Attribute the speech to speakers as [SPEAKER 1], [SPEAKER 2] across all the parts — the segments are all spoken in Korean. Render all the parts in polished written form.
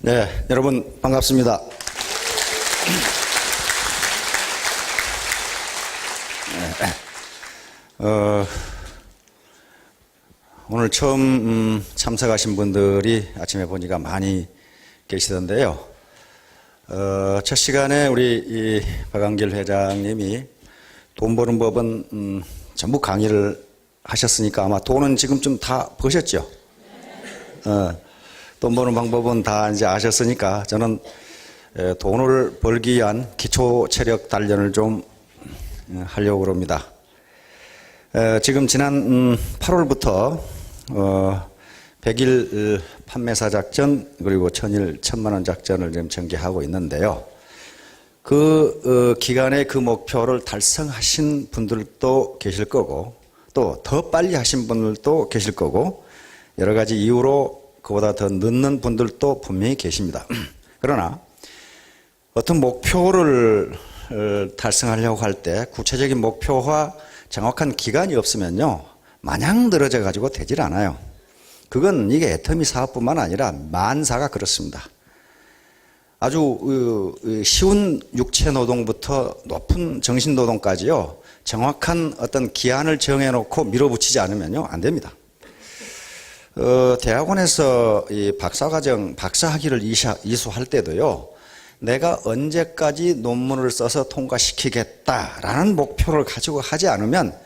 [SPEAKER 1] 네, 여러분 반갑습니다. 오늘 처음 참석하신 분들이 아침에 보니까 많이 계시던데요. 첫 시간에 우리 박한길 회장님이 돈 버는 법은 전부 강의를 하셨으니까 아마 돈은 지금쯤 다 버셨죠. 돈 버는 방법은 다 이제 아셨으니까 저는 돈을 벌기 위한 기초 체력 단련을 좀 하려고 합니다. 지금 지난 8월부터 100일 판매사 작전 그리고 1000일 1000만원 작전을 지금 전개하고 있는데요. 그 기간에 그 목표를 달성하신 분들도 계실 거고 또 더 빨리 하신 분들도 계실 거고 여러 가지 이유로 그보다 더 늦는 분들도 분명히 계십니다. 그러나 어떤 목표를 달성하려고 할 때 구체적인 목표와 정확한 기간이 없으면요 마냥 늘어져 가지고 되질 않아요. 그건 이게 애터미 사업뿐만 아니라 만사가 그렇습니다. 아주 쉬운 육체 노동부터 높은 정신 노동까지요 정확한 어떤 기한을 정해놓고 밀어붙이지 않으면요 안 됩니다. 대학원에서 이 박사과정 박사학위를 이수할 때도요 내가 언제까지 논문을 써서 통과시키겠다라는 목표를 가지고 하지 않으면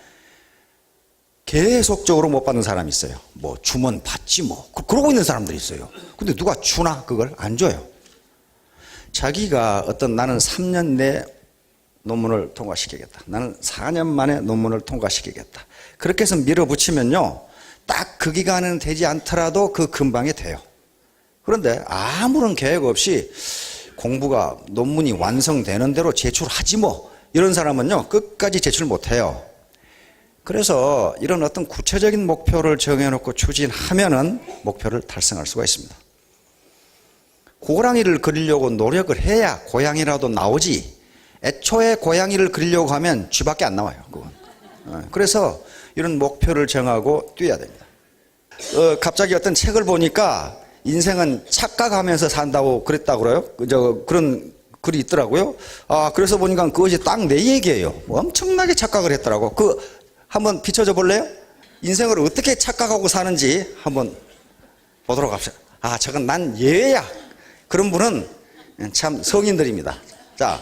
[SPEAKER 1] 계속적으로 못 받는 사람이 있어요. 뭐 주면 받지 뭐 그러고 있는 사람들이 있어요. 근데 누가 주나? 그걸 안 줘요. 자기가 어떤 나는 3년 내 논문을 통과시키겠다, 나는 4년 만에 논문을 통과시키겠다 그렇게 해서 밀어붙이면요 딱 그 기간은 되지 않더라도 그 근방에 돼요. 그런데 아무런 계획 없이 공부가 논문이 완성되는 대로 제출하지 뭐 이런 사람은요 끝까지 제출 못해요. 그래서 이런 어떤 구체적인 목표를 정해놓고 추진하면은 목표를 달성할 수가 있습니다. 고랑이를 그리려고 노력을 해야 고양이라도 나오지 애초에 고양이를 그리려고 하면 쥐밖에 안 나와요. 그건. 그래서 이런 목표를 정하고 뛰어야 됩니다. 갑자기 어떤 책을 보니까 인생은 착각하면서 산다고 그랬다고 그래요. 그런 글이 있더라고요. 그래서 보니까 그것이 딱 내 얘기예요. 엄청나게 착각을 했더라고. 한번 비춰줘 볼래요? 인생을 어떻게 착각하고 사는지 한번 보도록 합시다. 저건 난 예야. 그런 분은 참 성인들입니다. 자,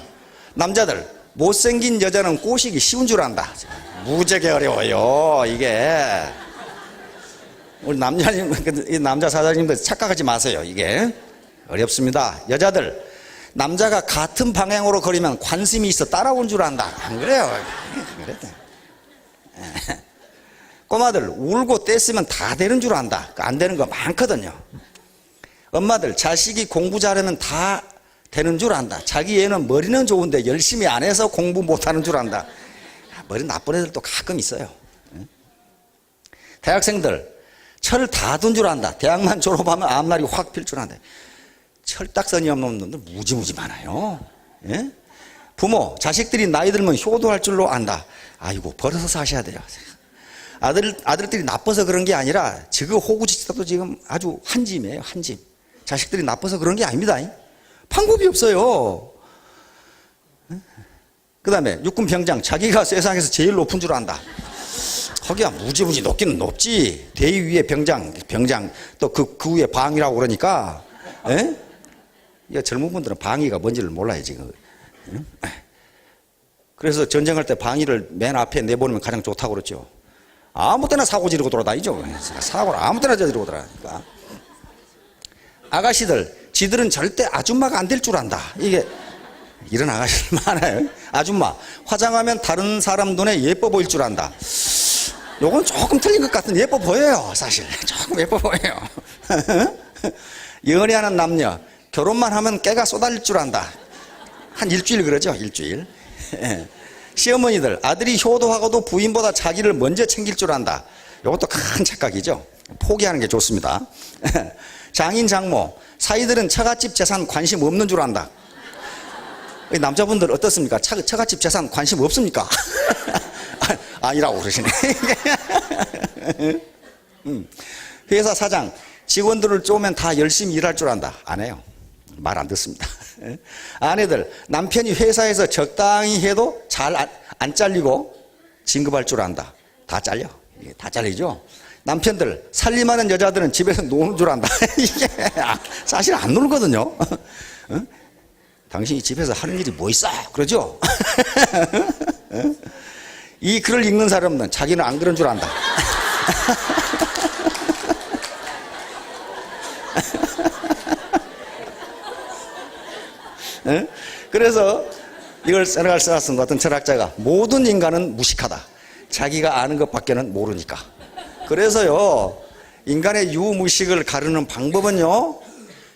[SPEAKER 1] 남자들 못생긴 여자는 꼬시기 쉬운 줄 안다. 무지하게 어려워요. 이게 우리 남자 사장님들 착각하지 마세요. 이게 어렵습니다. 여자들 남자가 같은 방향으로 걸으면 관심이 있어 따라온 줄 안다. 안 그래요? 꼬마들 울고 떼쓰면 다 되는 줄 안다. 안 되는 거 많거든요. 엄마들 자식이 공부 잘하면 다 되는 줄 안다. 자기 애는 머리는 좋은데 열심히 안 해서 공부 못하는 줄 안다. 머리 나쁜 애들도 가끔 있어요. 대학생들 철 다 둔 줄 안다. 대학만 졸업하면 앞날이 확 필 줄 안다. 철딱선이 없는 놈들 무지무지 많아요. 예? 부모 자식들이 나이 들면 효도할 줄로 안다. 아이고 벌어서 사셔야 돼요. 아들들이 나빠서 그런 게 아니라 지금 호구지치도 지금 아주 한짐이에요. 한짐. 자식들이 나빠서 그런 게 아닙니다. 방법이 없어요. 그 다음에 육군 병장 자기가 세상에서 제일 높은 줄 안다. 거기야 무지무지 높기는 높지. 대위 위에 병장 또 그 위에 방위라고 그러니까 젊은 분들은 방위가 뭔지를 몰라요 지금. 그래서 전쟁할 때 방위를 맨 앞에 내보내면 가장 좋다고 그랬죠. 아무 때나 사고 지르고 돌아다니죠. 사고를 아무 때나 저지르고 돌아다니까. 아가씨들 지들은 절대 아줌마가 안 될 줄 안다. 이게 이런 아가씨들 많아요. 아줌마 화장하면 다른 사람 눈에 예뻐 보일 줄 안다. 요건 조금 틀린 것 같은 예뻐 보여요. 사실 조금 예뻐 보여요. 연애하는 남녀 결혼만 하면 깨가 쏟아질 줄 안다. 한 일주일 그러죠. 일주일. 시어머니들 아들이 효도하고도 부인보다 자기를 먼저 챙길 줄 안다. 이것도 큰 착각이죠. 포기하는 게 좋습니다. 장인 장모 사이들은 처갓집 재산 관심 없는 줄 안다. 남자분들 어떻습니까? 처갓집 재산 관심 없습니까? 아니라고 그러시네. 회사 사장 직원들을 쪼면 다 열심히 일할 줄 안다. 안 해요. 말 안 듣습니다. 아내들, 남편이 회사에서 적당히 해도 잘 안 잘리고 진급할 줄 안다. 다 잘려. 다 잘리죠. 남편들, 살림하는 여자들은 집에서 노는 줄 안다. 이게 사실 안 놀거든요. 당신이 집에서 하는 일이 뭐 있어? 그러죠? 이 글을 읽는 사람은 자기는 안 그런 줄 안다. 그래서 이걸 세네갈 쓰라슨 같은 철학자가 모든 인간은 무식하다. 자기가 아는 것밖에는 모르니까. 그래서요, 인간의 유무식을 가르는 방법은요,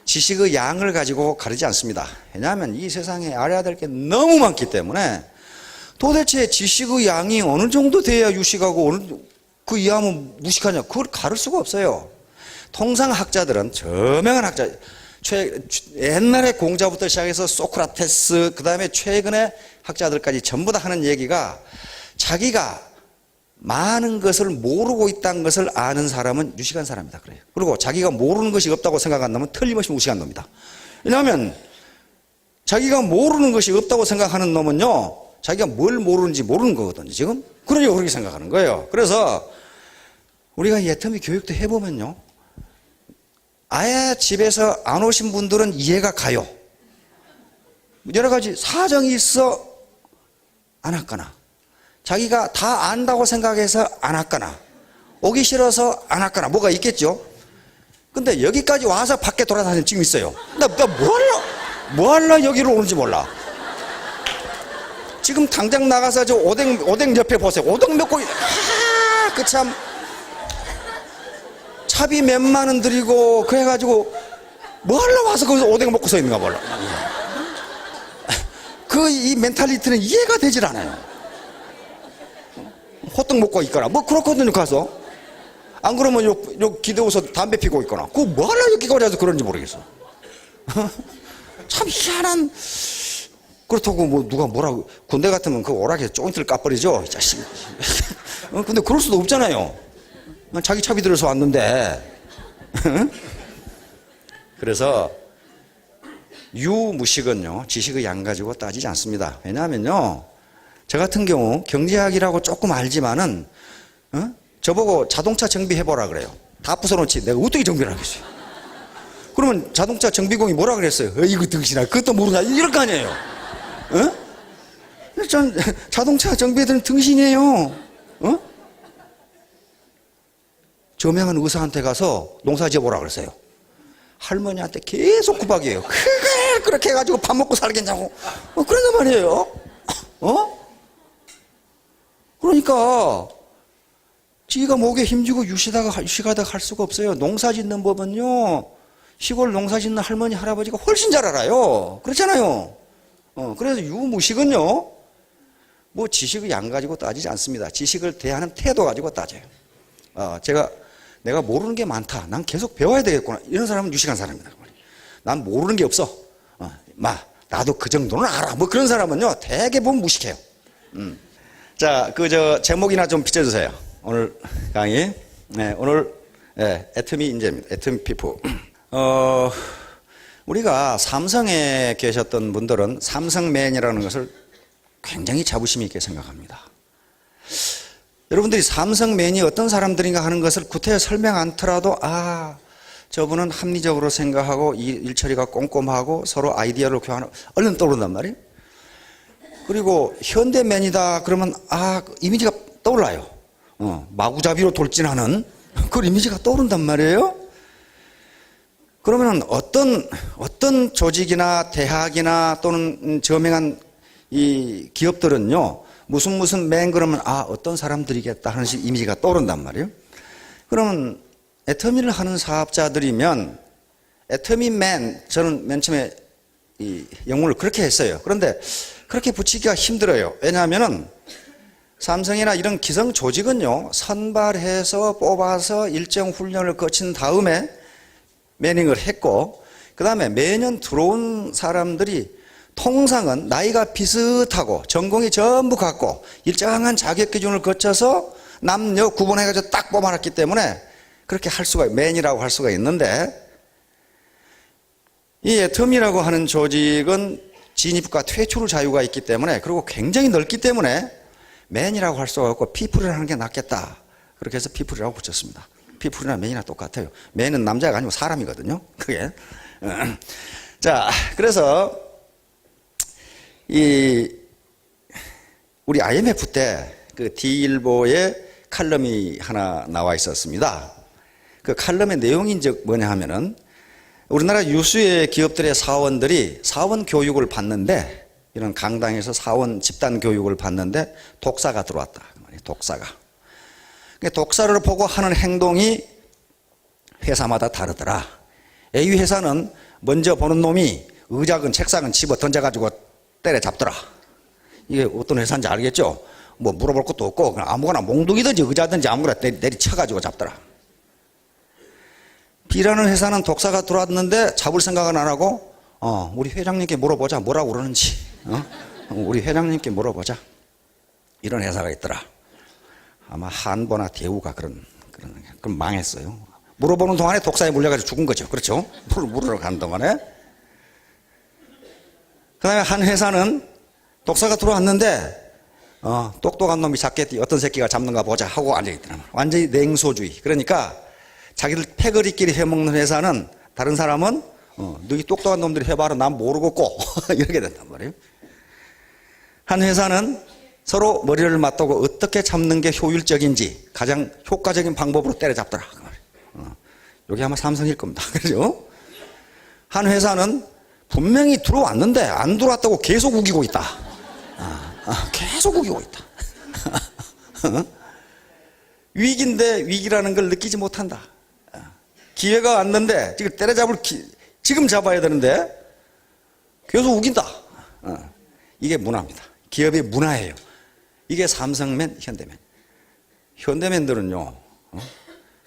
[SPEAKER 1] 지식의 양을 가지고 가르지 않습니다. 왜냐하면 이 세상에 알아야 될 게 너무 많기 때문에 도대체 지식의 양이 어느 정도 돼야 유식하고 그 이하면 무식하냐, 그걸 가를 수가 없어요. 통상 학자들은, 저명한 학자, 옛날에 공자부터 시작해서 소크라테스, 그 다음에 최근의 학자들까지 전부 다 하는 얘기가, 자기가 많은 것을 모르고 있다는 것을 아는 사람은 유식한 사람이다 그래요. 그리고 자기가 모르는 것이 없다고 생각한다면 틀림없이 무식한 놈이다. 왜냐하면 자기가 모르는 것이 없다고 생각하는 놈은요, 자기가 뭘 모르는지 모르는 거거든요, 지금. 그러니까 그렇게 생각하는 거예요. 그래서 우리가 예터미 교육도 해보면요, 아예 집에서 안 오신 분들은 이해가 가요. 여러 가지 사정이 있어 안 왔거나, 자기가 다 안다고 생각해서 안 왔거나, 오기 싫어서 안 왔거나, 뭐가 있겠죠. 근데 여기까지 와서 밖에 돌아다니는 지금 있어요. 나 뭐 할라 여기로 오는지 몰라. 지금 당장 나가서 저 오뎅 옆에 보세요. 오뎅 먹고, 그 참, 차비 몇만 원 들이고, 그래가지고, 뭐 하러 와서 거기서 오뎅 먹고 서 있는가 몰라. 이 멘탈리티는 이해가 되질 않아요. 호떡 먹고 있거나, 뭐 그렇거든요, 가서. 안 그러면 요 기대어서 담배 피고 있거나, 그거 뭐 하려 여기까지 와서 그런지 모르겠어. 참 희한한, 그렇다고 뭐 누가 뭐라고, 군대 같으면 그 오락에서 조인트를 까버리죠, 이 자식. 근데 그럴 수도 없잖아요. 자기 차비 들어서 왔는데. 그래서 유무식은요, 지식의 양 가지고 따지지 않습니다. 왜냐하면요, 저 같은 경우 경제학이라고 조금 알지만은, 저보고 자동차 정비해보라 그래요. 다 부숴놓지 내가 어떻게 정비를 하겠어요. 그러면 자동차 정비공이 뭐라 그랬어요? 이거 등신아, 그것도 모르냐, 이럴 거 아니에요. 전 자동차 정비애들은 등신이에요. 저명한 의사한테 가서 농사 지어보라 그랬어요. 할머니한테 계속 구박이에요. 그걸 그렇게 해가지고 밥 먹고 살겠냐고. 그런단 말이에요. 그러니까 지가 목에 힘주고 유식하다 할 수가 없어요. 농사 짓는 법은요, 시골 농사 짓는 할머니 할아버지가 훨씬 잘 알아요. 그렇잖아요. 그래서 유무식은요, 뭐 지식의 양 가지고 따지지 않습니다. 지식을 대하는 태도 가지고 따져요. 내가 모르는 게 많다, 난 계속 배워야 되겠구나, 이런 사람은 유식한 사람입니다. 난 모르는 게 없어, 나도 그 정도는 알아, 뭐 그런 사람은요 대개 보면 무식해요. 자, 제목이나 좀 비춰주세요. 오늘 강의. 네, 오늘 애터미 인재입니다. 애터미 피프. 우리가 삼성에 계셨던 분들은 삼성맨이라는 것을 굉장히 자부심 있게 생각합니다. 여러분들이 삼성맨이 어떤 사람들인가 하는 것을 구태여 설명 않더라도, 저분은 합리적으로 생각하고 일 처리가 꼼꼼하고 서로 아이디어를 교환하고 얼른 떠오른단 말이에요. 그리고 현대맨이다 그러면 이미지가 떠올라요. 마구잡이로 돌진하는 그 이미지가 떠오른단 말이에요. 그러면 어떤 조직이나 대학이나 또는 저명한 이 기업들은요, 무슨 맨 그러면 어떤 사람들이겠다 하는 이미지가 떠오른단 말이에요. 그러면 애터미를 하는 사업자들이면 애터미맨, 저는 맨 처음에 이 영문을 그렇게 했어요. 그런데 그렇게 붙이기가 힘들어요. 왜냐하면은 삼성이나 이런 기성 조직은요, 선발해서 뽑아서 일정 훈련을 거친 다음에 매닝을 했고, 그 다음에 매년 들어온 사람들이 통상은 나이가 비슷하고 전공이 전부 같고 일정한 자격 기준을 거쳐서 남녀 구분해가지고 딱 뽑아놨기 때문에 그렇게 할 수가, 맨이라고 할 수가 있는데, 이 애텀이라고 하는 조직은 진입과 퇴출 자유가 있기 때문에, 그리고 굉장히 넓기 때문에 맨이라고 할 수가 없고 피플이라고 하는 게 낫겠다. 그렇게 해서 피플이라고 붙였습니다. 피플이나 맨이나 똑같아요. 맨은 남자가 아니고 사람이거든요. 그게. 자, 그래서 우리 IMF 때 그 D일보에 칼럼이 하나 나와 있었습니다. 그 칼럼의 내용이 이제 뭐냐 하면은, 우리나라 유수의 기업들의 사원들이 사원 교육을 받는데, 이런 강당에서 사원 집단 교육을 받는데 독사가 들어왔다. 독사가. 독사를 보고 하는 행동이 회사마다 다르더라. A 회사는 먼저 보는 놈이 의자건 책상은 집어 던져가지고 때려잡더라. 이게 어떤 회사인지 알겠죠? 뭐 물어볼 것도 없고 그냥 아무거나 몽둥이든지 의자든지 아무거나 내리쳐가지고 잡더라. B라는 회사는 독사가 들어왔는데 잡을 생각은 안 하고 우리 회장님께 물어보자. 뭐라고 그러는지. 우리 회장님께 물어보자. 이런 회사가 있더라. 아마 한보나 대우가 그럼 망했어요. 물어보는 동안에 독사에 물려가지고 죽은 거죠. 그렇죠? 물으러 가는 동안에. 그 다음에 한 회사는 독사가 들어왔는데 똑똑한 놈이 잡겠지. 어떤 새끼가 잡는가 보자 하고 앉아있더라. 완전히 냉소주의. 그러니까 자기들 패거리끼리 해먹는 회사는, 다른 사람은 너희 똑똑한 놈들이 해봐라. 난 모르겠고 이렇게 된단 말이에요. 한 회사는 서로 머리를 맞대고 어떻게 잡는 게 효율적인지 가장 효과적인 방법으로 때려잡더라. 여기 아마 삼성일 겁니다. 그죠? 한 회사는 분명히 들어왔는데 안 들어왔다고 계속 우기고 있다. 계속 우기고 있다. 위기인데 위기라는 걸 느끼지 못한다. 기회가 왔는데 지금 잡아야 되는데 계속 우긴다. 이게 문화입니다. 기업의 문화예요. 이게 삼성맨, 현대맨. 현대맨들은요,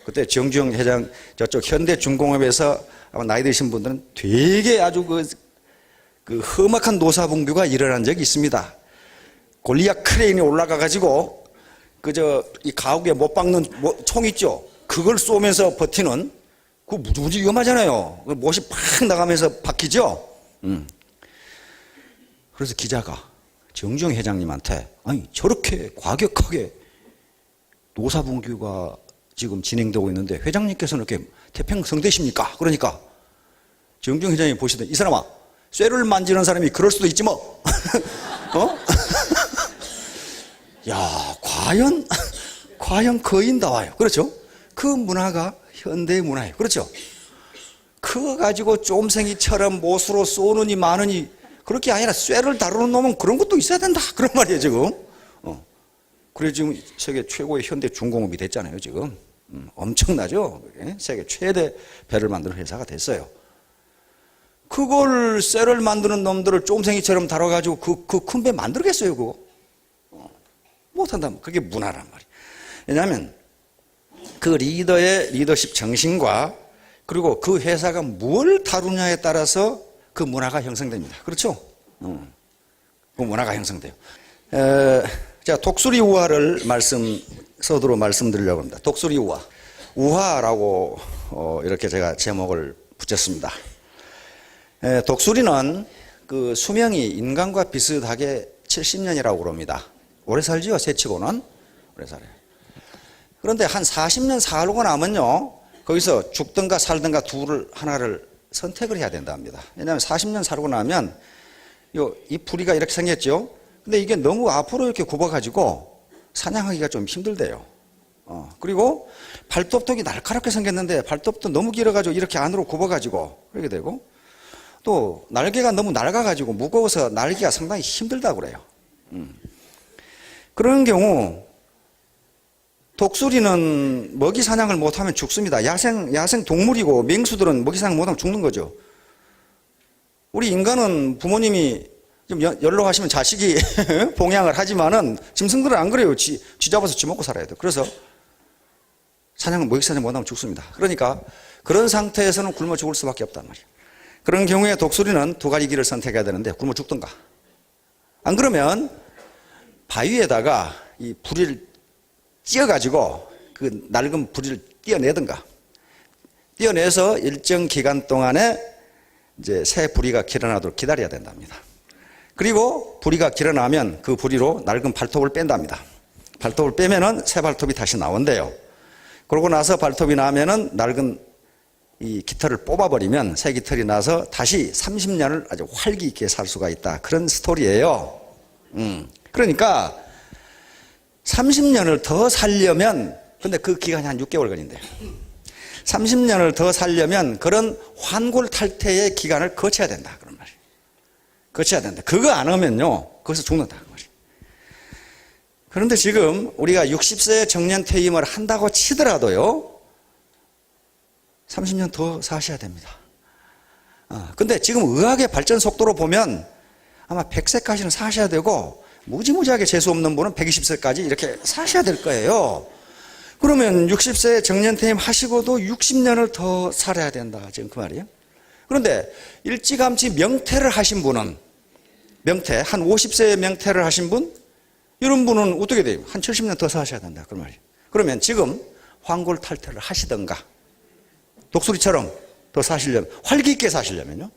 [SPEAKER 1] 그때 정주영 회장 저쪽 현대중공업에서 아마 나이 드신 분들은 되게 아주 그 험악한 노사분규가 일어난 적이 있습니다. 골리앗 크레인이 올라가가지고 이 가옥에 못 박는 총 있죠. 그걸 쏘면서 버티는, 그거 무지 위험하잖아요. 못이 팍 나가면서 박히죠. 그래서 기자가 정주영 회장님한테, 아니 저렇게 과격하게 노사분규가 지금 진행되고 있는데 회장님께서는 이렇게 태평성대십니까? 그러니까 정주영 회장이 보시더니, 이 사람아, 쇠를 만지는 사람이 그럴 수도 있지 뭐. 야, 과연 거인다와요. 그렇죠? 그 문화가 현대 문화예요. 그렇죠? 그거 가지고 쫌생이처럼 못으로 쏘느니 마느니, 그렇게 아니라 쇠를 다루는 놈은 그런 것도 있어야 된다. 그런 말이에요, 지금. 그래, 지금 세계 최고의 현대 중공업이 됐잖아요, 지금. 엄청나죠? 세계 최대 배를 만드는 회사가 됐어요. 그걸 쇠를 만드는 놈들을 쫌생이처럼 다뤄가지고 그 큰 배 만들겠어요, 그거? 못한다. 그게 문화란 말이에요. 왜냐하면 그 리더의 리더십 정신과 그리고 그 회사가 뭘 다루냐에 따라서 그 문화가 형성됩니다. 그렇죠? 그 문화가 형성돼요. 자, 독수리 우화를 서두로 말씀드리려고 합니다. 독수리 우화. 우화라고 이렇게 제가 제목을 붙였습니다. 독수리는 그 수명이 인간과 비슷하게 70년이라고 그럽니다. 오래 살지요, 새치고는. 오래 살아요. 그런데 한 40년 살고 나면요, 거기서 죽든가 살든가 하나를 선택을 해야 된답니다. 왜냐하면 40년 살고 나면 이 부리가 이렇게 생겼죠. 근데 이게 너무 앞으로 이렇게 굽어가지고 사냥하기가 좀 힘들대요. 그리고 발톱도 날카롭게 생겼는데 발톱도 너무 길어가지고 이렇게 안으로 굽어가지고 그렇게 되고, 또 날개가 너무 낡아가지고 무거워서 날기가 상당히 힘들다고 그래요. 그런 경우 독수리는 먹이 사냥을 못하면 죽습니다. 야생 동물이고 맹수들은 먹이 사냥 못하면 죽는 거죠. 우리 인간은 부모님이 좀 연로하시면 자식이 봉양을 하지만은 짐승들은 안 그래요. 쥐 잡아서 쥐 먹고 살아야 돼요. 그래서 먹이 사냥 못하면 죽습니다. 그러니까 그런 상태에서는 굶어 죽을 수밖에 없단 말이에요. 그런 경우에 독수리는 두 가지 길을 선택해야 되는데 굶어 죽든가, 안 그러면 바위에다가 이 부리를 찧어가지고 그 낡은 부리를 띄어내든가, 띄어내서 일정 기간 동안에 이제 새 부리가 길어나도록 기다려야 된답니다. 그리고 부리가 길어나면 그 부리로 낡은 발톱을 뺀답니다. 발톱을 빼면은 새 발톱이 다시 나온대요. 그러고 나서 발톱이 나면은 낡은 이 깃털을 뽑아버리면 새 깃털이 나서 다시 30년을 아주 활기 있게 살 수가 있다. 그런 스토리예요. 그러니까 30년을 더 살려면, 근데 그 기간이 한 6개월 걸린대요. 30년을 더 살려면 그런 환골탈태의 기간을 거쳐야 된다. 그런 말이에요. 거쳐야 된다. 그거 안 하면요, 거기서 죽는다. 그 말이에요. 그런데 지금 우리가 60세 정년 퇴임을 한다고 치더라도요, 30년 더 사셔야 됩니다. 근데 지금 의학의 발전 속도로 보면 아마 100세까지는 사셔야 되고, 무지무지하게 재수 없는 분은 120세까지 이렇게 사셔야 될 거예요. 그러면 60세 정년퇴임 하시고도 60년을 더 살아야 된다. 지금 그 말이에요. 그런데 일찌감치 명퇴를 하신 분은, 명퇴, 한 50세에 명퇴를 하신 분, 이런 분은 어떻게 돼요? 한 70년 더 사셔야 된다. 그 말이에요. 그러면 지금 환골탈태를 하시던가, 독수리처럼 더 사시려면, 활기 있게 사시려면요,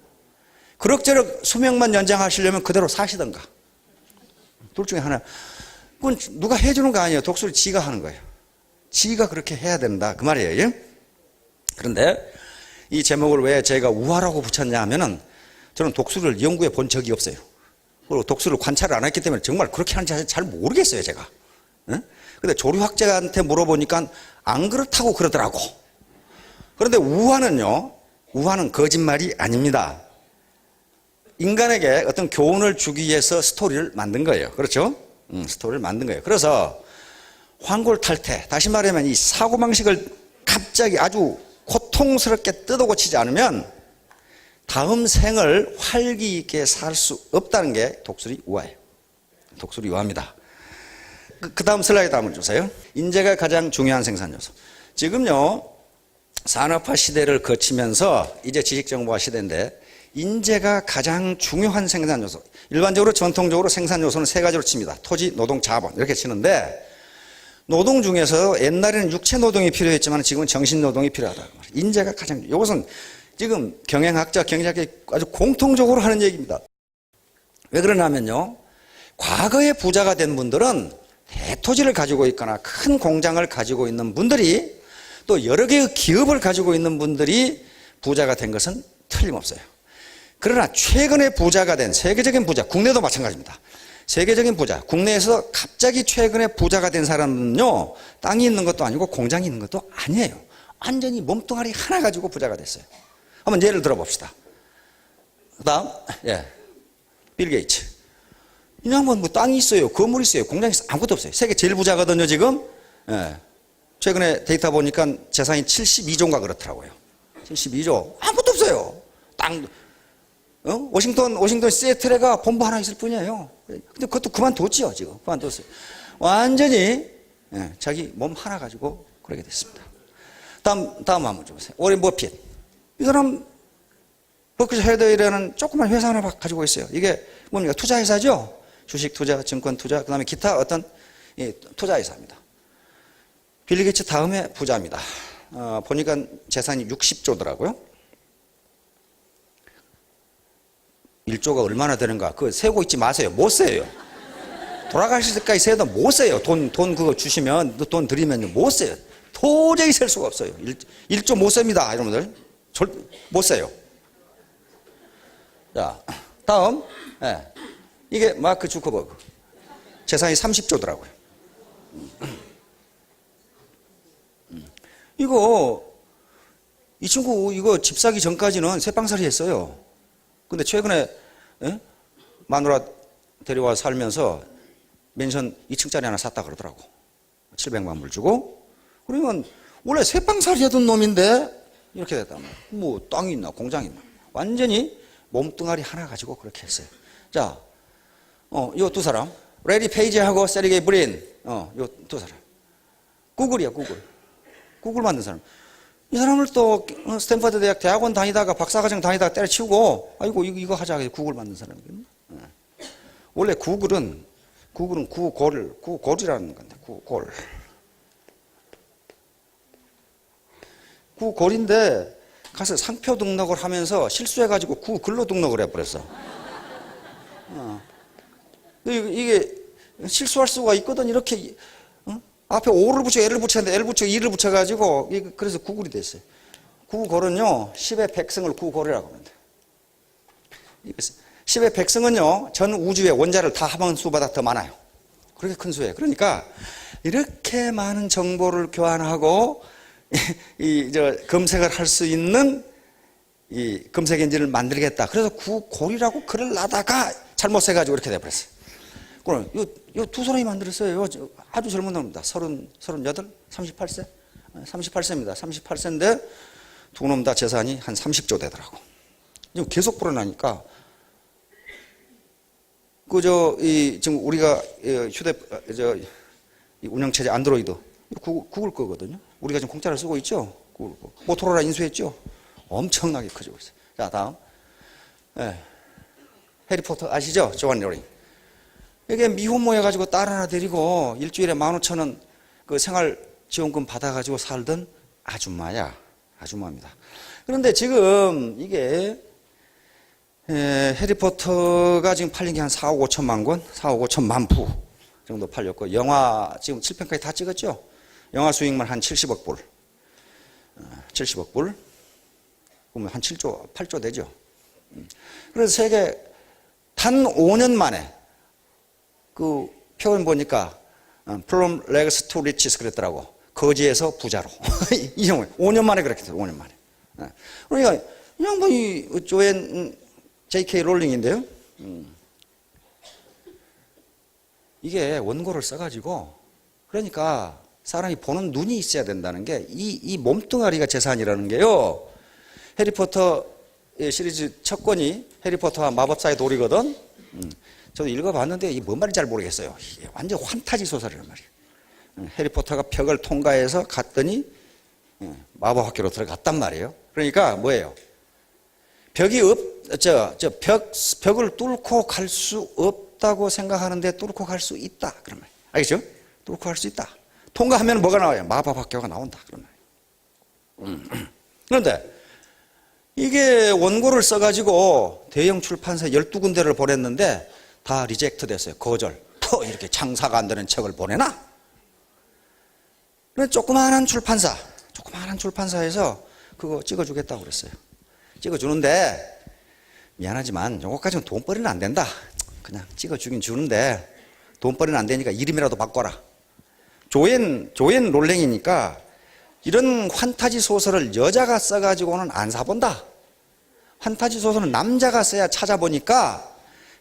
[SPEAKER 1] 그럭저럭 수명만 연장하시려면 그대로 사시던가, 둘 중에 하나. 그건 누가 해주는 거 아니에요. 독수리 지가 하는 거예요. 지가 그렇게 해야 된다. 그 말이에요. 그런데 이 제목을 왜 제가 우화라고 붙였냐 하면은, 저는 독수리를 연구해 본 적이 없어요. 그리고 독수리를 관찰을 안 했기 때문에 정말 그렇게 하는지 잘 모르겠어요, 제가. 근데 조류학자한테 물어보니까 안 그렇다고 그러더라고. 그런데 우화는요, 우화는 거짓말이 아닙니다. 인간에게 어떤 교훈을 주기 위해서 스토리를 만든 거예요. 그렇죠? 스토리를 만든 거예요. 그래서 환골탈태, 다시 말하면 이 사고방식을 갑자기 아주 고통스럽게 뜯어고치지 않으면 다음 생을 활기 있게 살 수 없다는 게 독수리 우화예요. 독수리 우화입니다. 그 다음 슬라이드 한번 주세요. 인재가 가장 중요한 생산 요소. 지금요, 산업화 시대를 거치면서 이제 지식정보화 시대인데, 인재가 가장 중요한 생산 요소. 일반적으로 전통적으로 생산 요소는 세 가지로 칩니다. 토지, 노동, 자본 이렇게 치는데, 노동 중에서 옛날에는 육체 노동이 필요했지만 지금은 정신 노동이 필요하다. 인재가 가장, 이것은 지금 경영학자, 경제학이 아주 공통적으로 하는 얘기입니다. 왜 그러냐면요, 과거에 부자가 된 분들은 대토지를 가지고 있거나 큰 공장을 가지고 있는 분들이, 또 여러 개의 기업을 가지고 있는 분들이 부자가 된 것은 틀림없어요. 그러나 최근에 부자가 된 세계적인 부자, 국내도 마찬가지입니다. 세계적인 부자, 국내에서 갑자기 최근에 부자가 된 사람은요, 땅이 있는 것도 아니고 공장이 있는 것도 아니에요. 완전히 몸뚱아리 하나 가지고 부자가 됐어요. 한번 예를 들어 봅시다. 그 다음, 빌 게이츠. 이 양반 뭐 땅이 있어요, 건물이 있어요, 공장이 있어요, 아무것도 없어요. 세계 제일 부자거든요, 지금. 최근에 데이터 보니까 재산이 72조인가 그렇더라고요. 72조. 아무것도 없어요. 땅, 워싱턴 시애틀에가 본부 하나 있을 뿐이에요. 근데 그것도 그만뒀지요, 지금. 그만뒀어요. 완전히, 자기 몸 하나 가지고 그러게 됐습니다. 다음 한번 좀 보세요. 오렌 버핏. 이 사람, 버크셔 해더웨이라는 조그만 회사 하나 가지고 있어요. 이게 뭡니까? 투자회사죠? 주식 투자, 증권 투자, 그 다음에 기타 어떤 투자회사입니다. 빌 게이츠 다음에 부자입니다. 보니까 재산이 60조더라고요. 1조가 얼마나 되는가? 그거 세고 있지 마세요. 못 세요. 돌아가실 때까지 세도 못 세요. 돈 그거 주시면, 돈 드리면요. 못 세요. 도저히 셀 수가 없어요. 1조 못 셉니다. 여러분들. 못 세요. 자, 다음. 이게 마크 주커버그. 재산이 30조더라고요. 이 친구, 이거 집 사기 전까지는 새빵살이 했어요. 근데 최근에, 마누라 데려와 살면서 맨션 2층짜리 하나 샀다 그러더라고. 700만 불 주고. 그러면, 원래 새빵살이 하던 놈인데, 이렇게 됐단 말이야. 뭐, 땅이 있나, 공장이 있나. 완전히 몸뚱아리 하나 가지고 그렇게 했어요. 자, 요 두 사람. 레리 페이지하고 세르게이 브린. 요 두 사람. 구글이야, 구글. 구글 만든 사람. 이 사람을 또 스탠퍼드 대학원 다니다가 박사과정 다니다가 때려치우고, 아이고, 이거 하자. 구글 만든 사람이거든요. 원래 구글은 구골이라는 건데, 구골. 구골인데, 가서 상표 등록을 하면서 실수해가지고 구 글로 등록을 해버렸어. 이게 실수할 수가 있거든. 이렇게 앞에 O를 붙여 L을 붙였는데 L 붙여 E를 붙여가지고 그래서 구글이 됐어요. 구골은요 10의 백승을 구골이라고 합니다. 10의 백승은요 전 우주의 원자를 다 합한 수보다 더 많아요. 그렇게 큰 수예요. 그러니까 이렇게 많은 정보를 교환하고 검색을 할 수 있는 이 검색 엔진을 만들겠다. 그래서 구골이라고 글을 놔다가 잘못 써가지고 이렇게 돼버렸어요. 그럼 요 두 사람이 만들었어요. 아주 젊은 놈입니다. 38, 38세? 38세입니다. 38세인데 두 놈 다 재산이 한 30조 되더라고. 계속 불어나니까 지금 우리가 이 운영체제 안드로이드 구글 거거든요. 우리가 지금 공짜로 쓰고 있죠. 구글 거. 모토로라 인수했죠. 엄청나게 커지고 있어요. 자, 다음. 해리포터 아시죠? 조한 로링. 이게 미혼모여가지고 딸 하나 데리고 일주일에 15,000원 그 생활지원금 받아가지고 살던 아줌마야. 아줌마입니다. 그런데 지금 이게 해리포터가 지금 팔린 게 한 4억 5천만 권, 4억 5천만 부 정도 팔렸고, 영화 지금 7편까지 다 찍었죠? 영화 수익만 한 70억 불. 70억 불. 그러면 한 7조, 8조 되죠? 그래서 세계 단 5년 만에 그 표현 보니까 From Rags to Riches 그랬더라고. 거지에서 부자로. 이 형은 5년 만에 그렇게 됐어요. 5년 만에. 그러니까 이 양반이 조앤 J.K. 롤링인데요. 이게 원고를 써가지고 그러니까 사람이 보는 눈이 있어야 된다는 게 이 몸뚱아리가 재산이라는 게요. 해리포터 시리즈 첫 권이 해리포터와 마법사의 돌이거든. 저도 읽어봤는데 이게 뭔 말인지 잘 모르겠어요. 이게 완전 환타지 소설이란 말이에요. 해리포터가 벽을 통과해서 갔더니 마법학교로 들어갔단 말이에요. 그러니까 뭐예요? 벽을 뚫고 갈 수 없다고 생각하는데 뚫고 갈 수 있다. 그런 말이에요. 알겠죠? 뚫고 갈 수 있다. 통과하면 뭐가 나와요? 마법학교가 나온다. 그런 말이에요. 그런데 이게 원고를 써가지고 대형 출판사 12군데를 보냈는데 다 리젝트 됐어요. 거절. 이렇게 장사가 안 되는 책을 보내나? 그래서 조그마한 출판사에서 그거 찍어주겠다고 그랬어요. 찍어주는데 미안하지만 요거까지는 돈벌이는 안 된다. 그냥 찍어주긴 주는데 돈벌이는 안 되니까 이름이라도 바꿔라. 조앤 롤링이니까 이런 환타지 소설을 여자가 써가지고는 안 사본다. 환타지 소설은 남자가 써야 찾아보니까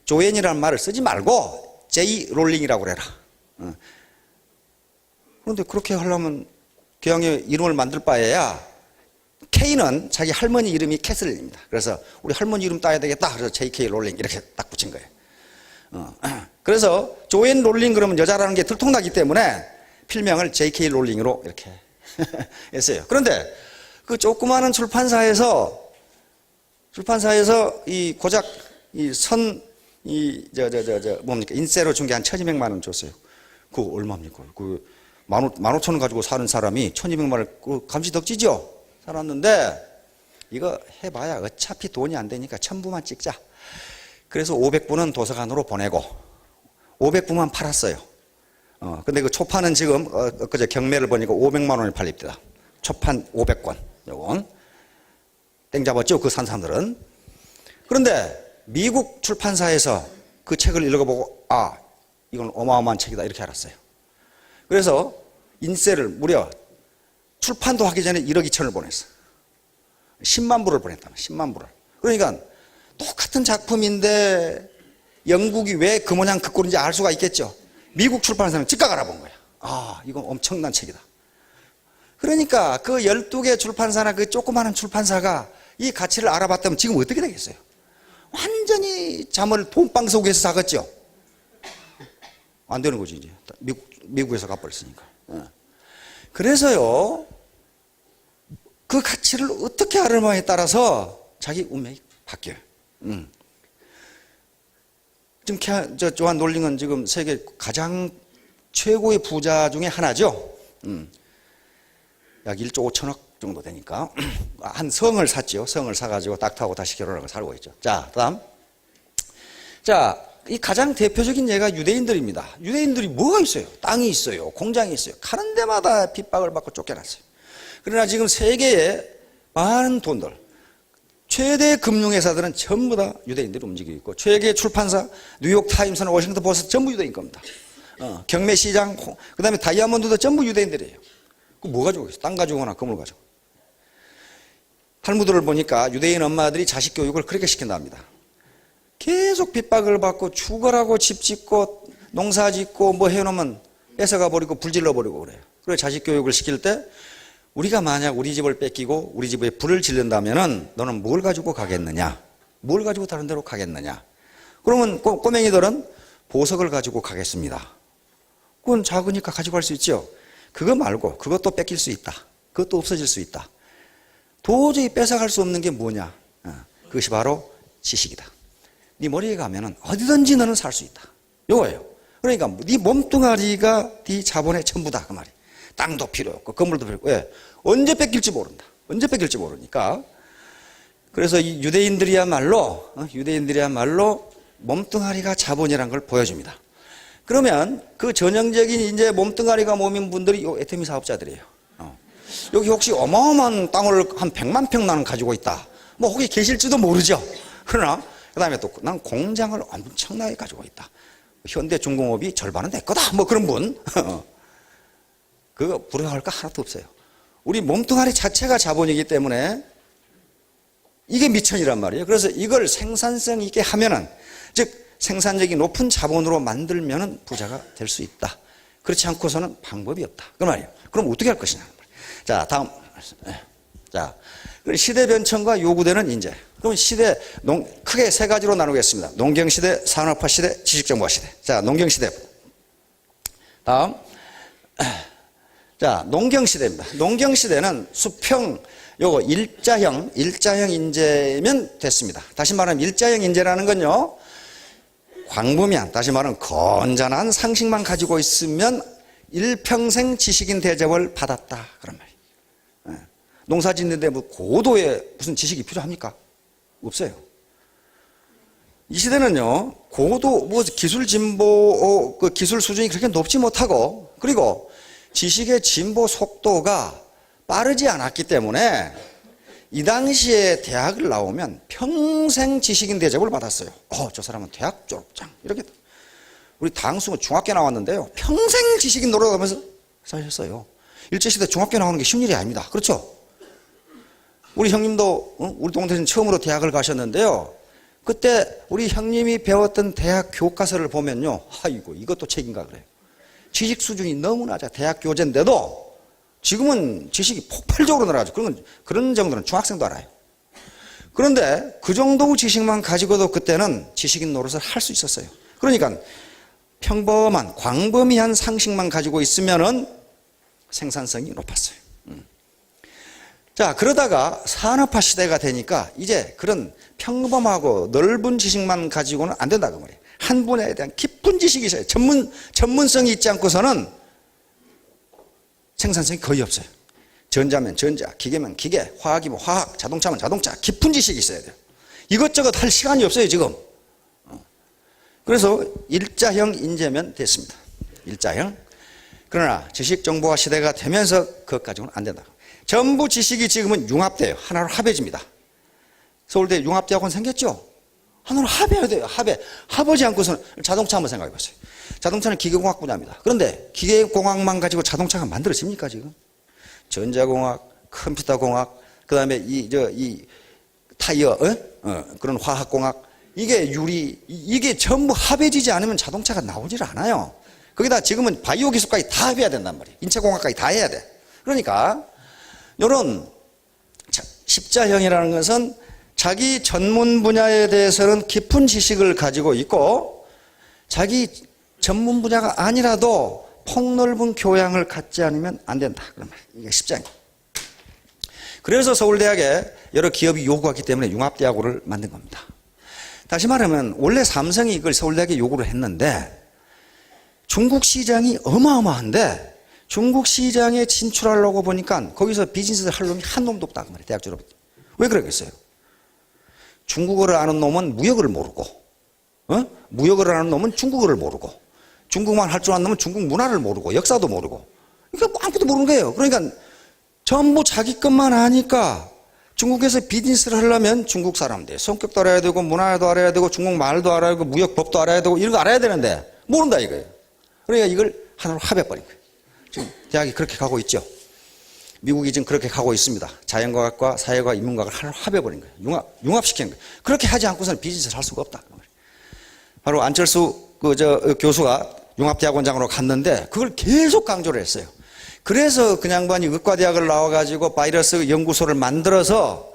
[SPEAKER 1] 조앤이라는 말을 쓰지 말고 J 롤링이라고 그래라. 그런데 그렇게 하려면 교양의 이름을 만들 바에야 K는 자기 할머니 이름이 캐슬린입니다. 그래서 우리 할머니 이름 따야 되겠다. 그래서 JK 롤링 이렇게 딱 붙인 거예요. 그래서 조앤 롤링 그러면 여자라는 게 들통나기 때문에 필명을 JK 롤링으로 이렇게 했어요. 그런데 그 조그마한 출판사에서 이 고작 뭡니까? 인세로 준 게 한 1,200만 원 줬어요. 그거 얼마입니까? 그 15,000원 가지고 사는 사람이 1,200만 원, 그 감시덕지죠? 살았는데 이거 해봐야 어차피 돈이 안 되니까 1,000부만 찍자. 그래서 500부는 도서관으로 보내고 500부만 팔았어요. 근데 그 초판은 지금 엊그제 경매를 보니까 500만 원에 팔립니다. 초판 500권. 요건 땡 잡았죠? 그 산 사람들은. 그런데 미국 출판사에서 그 책을 읽어보고 이건 어마어마한 책이다 이렇게 알았어요. 그래서 인세를 무려 출판도 하기 전에 1억 2천을 보냈어. 10만 부를 보냈다. 10만 부를. 그러니까 똑같은 작품인데 영국이 왜 그 모양 그 꼴인지 알 수가 있겠죠. 미국 출판사는 즉각 알아본 거야. 이건 엄청난 책이다. 그러니까 그 12개 출판사나 그 조그마한 출판사가 이 가치를 알아봤다면 지금 어떻게 되겠어요? 완전히 잠을 돈방 속에서 사겠죠. 안 되는 거지 이제. 미국에서 갚아버렸으니까. 그래서요, 그 가치를 어떻게 알아마에 따라서 자기 운명이 바뀌어요. 지금 조한 롤링은 지금 세계 가장 최고의 부자 중에 하나죠. 약 1조 5천억 정도 되니까 한 성을 샀죠. 성을 사가지고 닥터하고 다시 결혼하고 살고 있죠. 자, 다음. 자, 이 가장 대표적인 예가 유대인들입니다. 유대인들이 뭐가 있어요? 땅이 있어요. 공장이 있어요. 가는 데마다 핍박을 받고 쫓겨났어요. 그러나 지금 세계에 많은 돈들, 최대 금융회사들은 전부 다 유대인들이 움직이고 있고, 최대 출판사, 뉴욕 타임스나 워싱턴 포스트 전부 유대인 겁니다. 경매 시장, 그 다음에 다이아몬드도 전부 유대인들이에요. 그 뭐 가지고 있어요? 땅 가지고나 건물 가지고. 탈무드를 보니까 유대인 엄마들이 자식 교육을 그렇게 시킨답니다. 계속 핍박을 받고 죽어라고 집 짓고 농사 짓고 뭐 해놓으면 뺏어가 버리고 불질러 버리고 그래요. 그래서 자식 교육을 시킬 때 우리가 만약 우리 집을 뺏기고 우리 집에 불을 지른다면은 너는 뭘 가지고 가겠느냐? 뭘 가지고 다른 데로 가겠느냐? 그러면 꼬맹이들은 보석을 가지고 가겠습니다. 그건 작으니까 가지고 갈 수 있죠. 그거 말고 그것도 뺏길 수 있다. 그것도 없어질 수 있다. 도저히 뺏어갈 수 없는 게 뭐냐? 그것이 바로 지식이다. 네 머리에 가면은 어디든지 너는 살 수 있다. 요거예요. 그러니까 네 몸뚱아리가 네 자본의 전부다 그 말이. 땅도 필요 없고 건물도 필요 없고. 왜? 언제 뺏길지 모른다. 언제 뺏길지 모르니까. 그래서 이 유대인들이야말로 몸뚱아리가 자본이라는 걸 보여줍니다. 그러면 그 전형적인 이제 몸뚱아리가 몸인 분들이 요 애터미 사업자들이에요. 여기 혹시 어마어마한 땅을 한 100만 평 나는 가지고 있다. 뭐 혹시 계실지도 모르죠. 그러나 그 다음에 또 난 공장을 엄청나게 가지고 있다. 현대중공업이 절반은 내 거다. 뭐 그런 분. 그거 부러워할 거 하나도 없어요. 우리 몸뚱아리 자체가 자본이기 때문에 이게 미천이란 말이에요. 그래서 이걸 생산성 있게 하면은, 즉 생산력이 높은 자본으로 만들면은 부자가 될 수 있다. 그렇지 않고서는 방법이 없다. 그 말이에요. 그럼 어떻게 할 것이냐. 자, 다음. 자, 시대 변천과 요구되는 인재. 그럼 크게 세 가지로 나누겠습니다. 농경시대, 산업화시대, 지식정보화시대. 자, 농경시대. 다음. 자, 농경시대입니다. 농경시대는 수평, 요거 일자형 인재면 됐습니다. 다시 말하면 일자형 인재라는 건요, 광범위한, 다시 말하면 건전한 상식만 가지고 있으면 일평생 지식인 대접을 받았다. 그런 말이에요. 농사 짓는데 뭐 고도의 무슨 지식이 필요합니까? 없어요. 이 시대는요, 고도, 뭐 기술 진보, 그 기술 수준이 그렇게 높지 못하고, 그리고 지식의 진보 속도가 빠르지 않았기 때문에 이 당시에 대학을 나오면 평생 지식인 대접을 받았어요. 저 사람은 대학 졸업장. 이렇게. 우리 당수는 중학교 나왔는데요, 평생 지식인 노릇하면서 사셨어요. 일제시대 중학교 나오는 게 쉬운 일이 아닙니다. 그렇죠? 우리 형님도 우리 동생은 처음으로 대학을 가셨는데요, 그때 우리 형님이 배웠던 대학 교과서를 보면요, 아이고 이것도 책인가 그래요. 지식 수준이 너무 낮아. 대학 교재인데도 지금은 지식이 폭발적으로 늘어가죠. 그런 정도는 중학생도 알아요. 그런데 그 정도 지식만 가지고도 그때는 지식인 노릇을 할 수 있었어요. 그러니까 평범한 광범위한 상식만 가지고 있으면은 생산성이 높았어요. 자, 그러다가 산업화 시대가 되니까 이제 그런 평범하고 넓은 지식만 가지고는 안 된다 그 말이에요. 한 분야에 대한 깊은 지식이 있어요. 전문성이 있지 않고서는 생산성이 거의 없어요. 전자면 전자, 기계면 기계, 화학이면 화학, 자동차면 자동차, 깊은 지식이 있어야 돼요. 이것저것 할 시간이 없어요 지금. 그래서 일자형 인재면 됐습니다. 일자형. 그러나 지식정보화 시대가 되면서 그것 가지고는 안 된다. 전부 지식이 지금은 융합돼요. 하나로 합해집니다. 서울대 융합대학원 생겼죠? 하나로 합해야 돼요. 합하지 않고서는 자동차 한번 생각해 보세요. 자동차는 기계공학 분야입니다. 그런데 기계공학만 가지고 자동차가 만들어집니까 지금? 전자공학, 컴퓨터공학, 그 다음에 이 타이어, 그런 화학공학, 이게 유리, 이게 전부 합해지지 않으면 자동차가 나오질 않아요. 거기다 지금은 바이오 기술까지 다 합해야 된단 말이에요. 인체공학까지 다 해야 돼. 그러니까 이런 십자형이라는 것은 자기 전문 분야에 대해서는 깊은 지식을 가지고 있고 자기 전문 분야가 아니라도 폭넓은 교양을 갖지 않으면 안 된다. 그런 말이에요. 이게 십자형. 그래서 서울대학에 여러 기업이 요구하기 때문에 융합대학원을 만든 겁니다. 다시 말하면 원래 삼성이 이걸 서울대학에 요구를 했는데 중국 시장이 어마어마한데 중국 시장에 진출하려고 보니까 거기서 비즈니스를 할 놈이 한 놈도 없다 그 말이에요. 대학 졸업. 왜 그러겠어요? 중국어를 아는 놈은 무역어를 모르고, 무역어를 아는 놈은 중국어를 모르고, 중국만 할 줄 아는 놈은 중국 문화를 모르고, 역사도 모르고, 그러니까 아무것도 모르는 거예요. 그러니까 전부 자기 것만 아니까 중국에서 비즈니스를 하려면 중국 사람들 성격도 알아야 되고, 문화도 알아야 되고, 중국 말도 알아야 되고, 무역법도 알아야 되고, 이런 거 알아야 되는데 모른다 이거예요. 그러니까 이걸 하나로 합해버린 거예요. 지금 대학이 그렇게 가고 있죠. 미국이 지금 그렇게 가고 있습니다. 자연과학과 사회과학, 인문과학을 하나로 합해버린 거예요. 융합시키는 거예요. 그렇게 하지 않고서는 비즈니스를 할 수가 없다. 바로 안철수 교수가 융합대학원장으로 갔는데 그걸 계속 강조를 했어요. 그래서 그 양반이 의과대학을 나와가지고 바이러스 연구소를 만들어서,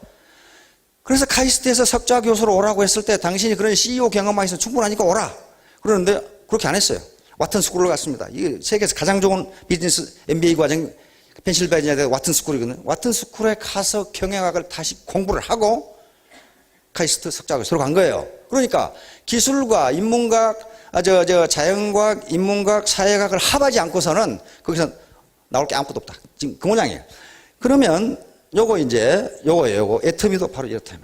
[SPEAKER 1] 그래서 카이스트에서 석좌 교수로 오라고 했을 때 당신이 그런 CEO 경험만 있으면 충분하니까 오라. 그러는데 그렇게 안 했어요. 와튼 스쿨로 갔습니다. 이게 세계에서 가장 좋은 비즈니스 MBA 과정, 펜실베니아대 와튼 스쿨이거든요. 와튼 스쿨에 가서 경영학을 다시 공부를 하고 카이스트 석좌 교수로 간 거예요. 그러니까 기술과 인문학, 자연과학, 인문학, 사회학을 합하지 않고서는 거기서 나올 게 아무것도 없다. 지금 그 모양이에요. 그러면 요거 애터미도 바로 이렇다.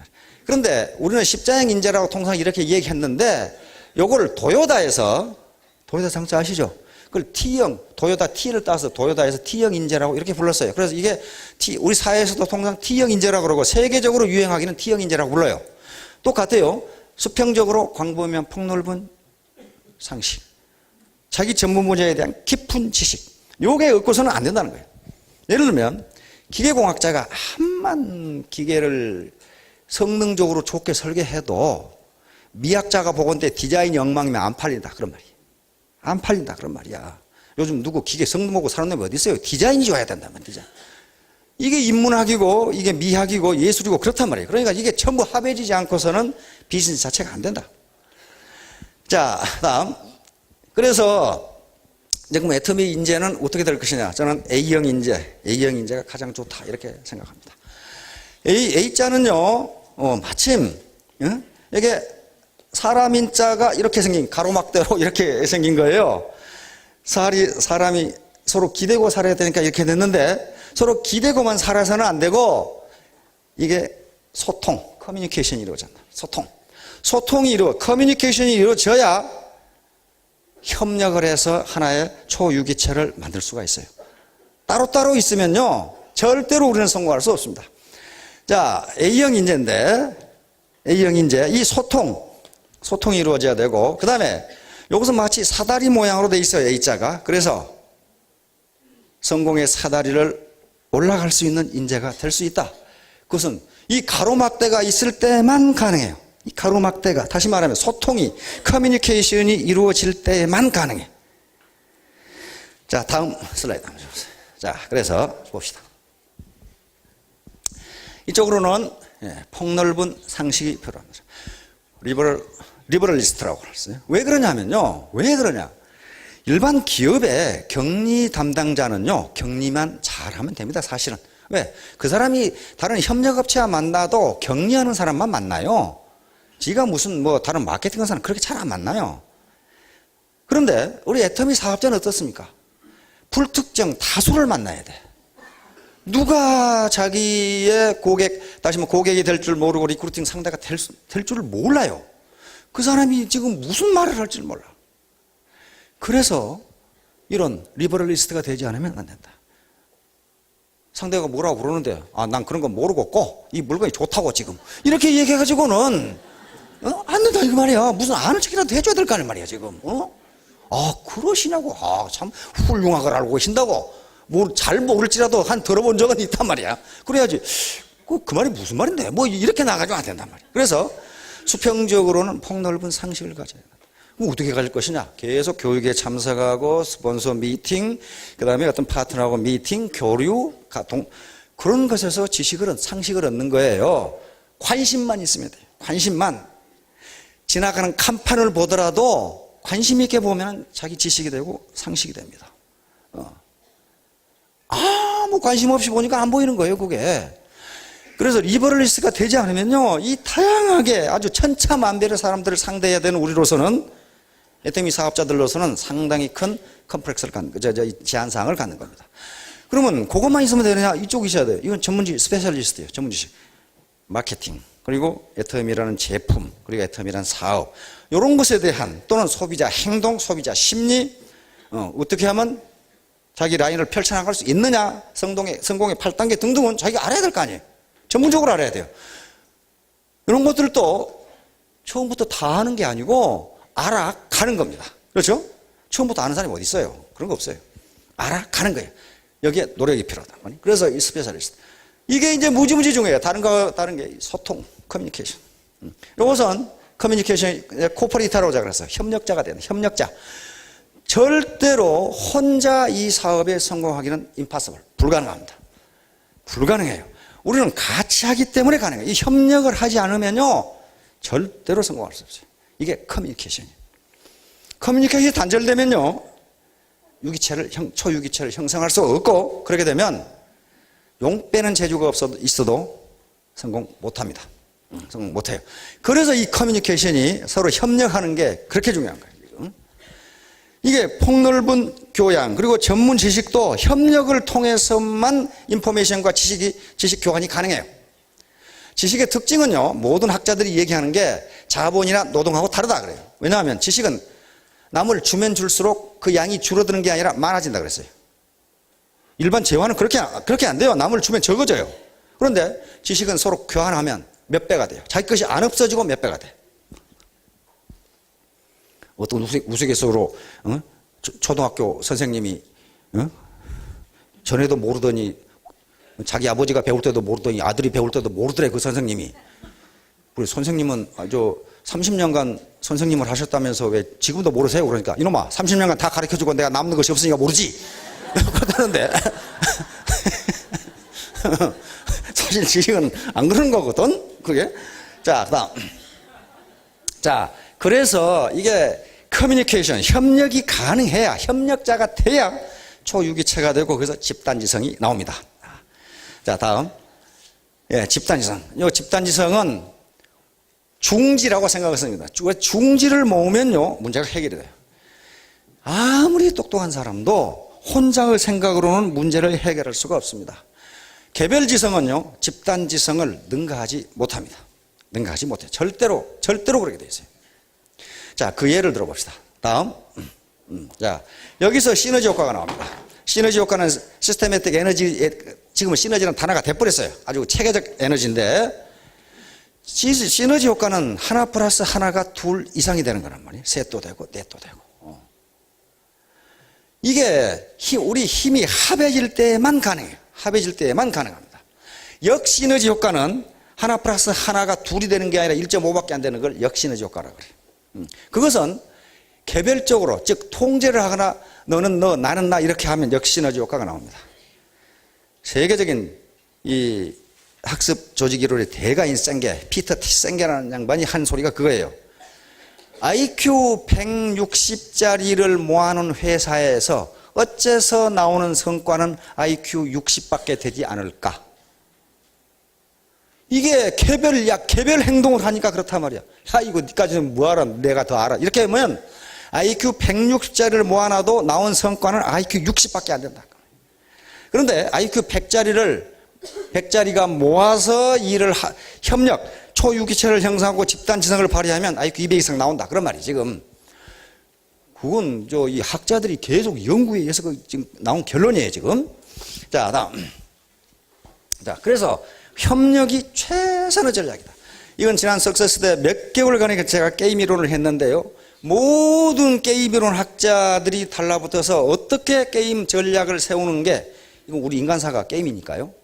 [SPEAKER 1] 그런데 우리는 십자형 인재라고 통상 이렇게 얘기했는데 요거를 도요다 장차 아시죠? 그걸 T형, 도요다 T를 따서 도요다에서 T형 인재라고 이렇게 불렀어요. 그래서 이게 우리 사회에서도 통상 T형 인재라고 그러고 세계적으로 유행하기는 T형 인재라고 불러요. 똑같아요. 수평적으로 광범위한 폭넓은 상식. 자기 전문 분야에 대한 깊은 지식. 요게 없고서는 안 된다는 거예요. 예를 들면 기계공학자가 암만 기계를 성능적으로 좋게 설계해도 미학자가 보건대 디자인이 엉망이면 안 팔린다 그런 말이에요. 안 팔린다 그런 말이야. 요즘 누구 기계 성능 보고 사는 놈이 어디 있어요? 디자인이 좋아야 된다면 디자인. 이게 인문학이고 이게 미학이고 예술이고 그렇단 말이에요. 그러니까 이게 전부 합해지지 않고서는 비즈니스 자체가 안 된다. 자, 다음. 그래서 이제 그럼 애터미 인재는 어떻게 될 것이냐? 저는 A형 인재가 가장 좋다 이렇게 생각합니다. A자는요, 마침 이게 사람 인자가 이렇게 생긴 가로막대로 이렇게 생긴 거예요. 사람이 서로 기대고 살아야 되니까 이렇게 됐는데 서로 기대고만 살아서는 안 되고 이게 소통, 커뮤니케이션이 이루어진다. 커뮤니케이션이 이루어져야 협력을 해서 하나의 초유기체를 만들 수가 있어요. 따로따로 있으면요 절대로 우리는 성공할 수 없습니다. 자, A형 인재인데 A형 인재 이 소통이 이루어져야 되고, 그 다음에 여기서 마치 사다리 모양으로 돼 있어요. A자가. 그래서 성공의 사다리를 올라갈 수 있는 인재가 될 수 있다. 그것은 이 가로막대가 있을 때만 가능해요. 이 가로막대가, 다시 말하면 커뮤니케이션이 이루어질 때만 가능해. 자, 다음 슬라이드 한번 보세요. 자, 그래서 봅시다. 이쪽으로는 폭넓은 상식이 필요합니다. 리버럴리스트라고 했어요. 왜 그러냐면요. 일반 기업의 격리 담당자는요, 격리만 잘하면 됩니다, 사실은. 왜? 그 사람이 다른 협력업체와 만나도 격리하는 사람만 만나요. 지가 무슨 다른 마케팅 하는 사람 그렇게 잘 안 만나요. 그런데 우리 애터미 사업자는 어떻습니까? 불특정 다수를 만나야 돼. 누가 자기의 고객이 될 줄 모르고 리크루팅 상대가 될 줄을 몰라요. 그 사람이 지금 무슨 말을 할지 몰라. 그래서 이런 리버럴리스트가 되지 않으면 안 된다. 상대가 뭐라고 그러는데 난 그런 거 모르고 꼭 이 물건이 좋다고 지금 이렇게 얘기해가지고는 안 된다 이거 말이야. 무슨 아는 척이라도 해줘야 될 거 아니야 말이야 지금. 그러시냐고. 참 훌륭하게 알고 계신다고. 잘 모를지라도 들어본 적은 있단 말이야. 그래야지 그 말이 무슨 말인데 이렇게 나가지고 안 된단 말이야. 그래서 수평적으로는 폭넓은 상식을 가져야 된다. 그럼 어떻게 가질 것이냐? 계속 교육에 참석하고 스폰서 미팅, 그 다음에 어떤 파트너하고 미팅, 교류, 그런 것에서 상식을 얻는 거예요. 관심만 있으면 돼요. 관심만. 지나가는 간판을 보더라도 관심 있게 보면 자기 지식이 되고 상식이 됩니다. 아무 관심 없이 보니까 안 보이는 거예요, 그게. 그래서 리버럴리스트가 되지 않으면요, 이 다양하게 아주 천차만별의 사람들을 상대해야 되는 우리로서는 SME 사업자들로서는 상당히 큰 컴플렉스를 제한사항을 갖는 겁니다. 그러면 그것만 있으면 되느냐? 이쪽이 있어야 돼요. 이건 전문지, 스페셜리스트예요. 전문지식. 마케팅, 그리고 애터미라는 제품, 그리고 애터미라는 사업, 이런 것에 대한, 또는 소비자 행동, 소비자 심리, 어떻게 하면 자기 라인을 펼쳐나갈 수 있느냐, 성공의 8단계 등등은 자기가 알아야 될 거 아니에요. 전문적으로 알아야 돼요. 이런 것들도 처음부터 다 하는 게 아니고 알아가는 겁니다. 그렇죠? 처음부터 아는 사람이 어디 있어요? 그런 거 없어요. 알아가는 거예요. 여기에 노력이 필요하다. 그래서 이 스페셜리스트. 이게 이제 무지무지 중요해요. 다른 게 소통, 커뮤니케이션. 이것은 커뮤니케이션, 코퍼레이터라고 제가 그랬어요. 협력자가 되는, 협력자. 절대로 혼자 이 사업에 성공하기는 impossible. 불가능합니다. 불가능해요. 우리는 같이 하기 때문에 가능해요. 이 협력을 하지 않으면요, 절대로 성공할 수 없어요. 이게 커뮤니케이션이에요. 커뮤니케이션이 단절되면요, 초유기체를 형성할 수 없고, 그렇게 되면 용 빼는 재주가 있어도 성공 못합니다. 성공 못해요. 그래서 이 커뮤니케이션이 서로 협력하는 게 그렇게 중요한 거예요. 이게 폭넓은 교양, 그리고 전문 지식도 협력을 통해서만 인포메이션과 지식 교환이 가능해요. 지식의 특징은요, 모든 학자들이 얘기하는 게 자본이나 노동하고 다르다 그래요. 왜냐하면 지식은 남을 주면 줄수록 그 양이 줄어드는 게 아니라 많아진다 그랬어요. 일반 재화는 그렇게 안 돼요. 남을 주면 적어져요. 그런데 지식은 서로 교환하면 몇 배가 돼요. 자기 것이 안 없어지고 몇 배가 돼. 어떤 우스갯소리로 초등학교 선생님이 전에도 모르더니, 자기 아버지가 배울 때도 모르더니 아들이 배울 때도 모르더래. 그 선생님이. 우리 선생님은 30년간 선생님을 하셨다면서 왜 지금도 모르세요? 그러니까 이놈아, 30년간 다 가르쳐주고 내가 남는 것이 없으니까 모르지. 그러는데 사실 지식은 안 그런 거거든. 그게. 자, 그다음. 자, 그래서 이게 커뮤니케이션, 협력이 가능해야, 협력자가 돼야 초유기체가 되고, 그래서 집단지성이 나옵니다. 자, 다음. 예, 집단지성. 이 집단지성은 중지라고 생각했습니다. 중지를 모으면요, 문제가 해결이 돼요. 아무리 똑똑한 사람도 혼자의 생각으로는 문제를 해결할 수가 없습니다. 개별지성은요, 집단지성을 능가하지 못합니다. 능가하지 못해요. 절대로 그렇게 되어 있어요. 자, 그 예를 들어봅시다. 다음. 자, 여기서 시너지 효과가 나옵니다. 시너지 효과는 시스테매틱 에너지, 지금은 시너지는 단어가 돼버렸어요. 아주 체계적 에너지인데, 시너지 효과는 하나 플러스 하나가 둘 이상이 되는 거란 말이에요. 셋도 되고, 넷도 되고. 이게 우리 힘이 합해질 때만 가능해요. 합해질 때만 가능합니다. 역시너지 효과는 하나 플러스 하나가 둘이 되는 게 아니라 1.5밖에 안 되는 걸 역시너지 효과라고 그래요. 그것은 개별적으로, 즉 통제를 하거나 너는 너, 나는 나 이렇게 하면 역시너지 효과가 나옵니다. 세계적인 이 학습 조직 이론의 대가인 생게, 피터 T 생게라는 양반이 한 소리가 그거예요. IQ 160짜리를 모아놓은 회사에서 어째서 나오는 성과는 IQ 60밖에 되지 않을까? 이게 개별 행동을 하니까 그렇단 말이야. 야, 이거 니까지는 뭐하라, 내가 더 알아. 이렇게 하면 IQ 160짜리를 모아놔도 나온 성과는 IQ 60밖에 안 된다. 그런데 IQ 100짜리가 모아서 협력, 초유기체를 형성하고 집단지성을 발휘하면 IQ 200 이상 나온다. 그런 말이에요, 지금. 그건 이 학자들이 계속 연구에 의해서 지금 나온 결론이에요, 지금. 자, 다음. 자, 그래서 협력이 최선의 전략이다. 이건 지난 석세스 때 몇 개월간에 제가 게임 이론을 했는데요. 모든 게임 이론 학자들이 달라붙어서 어떻게 게임 전략을 세우는 게, 이건 우리 인간사가 게임이니까요,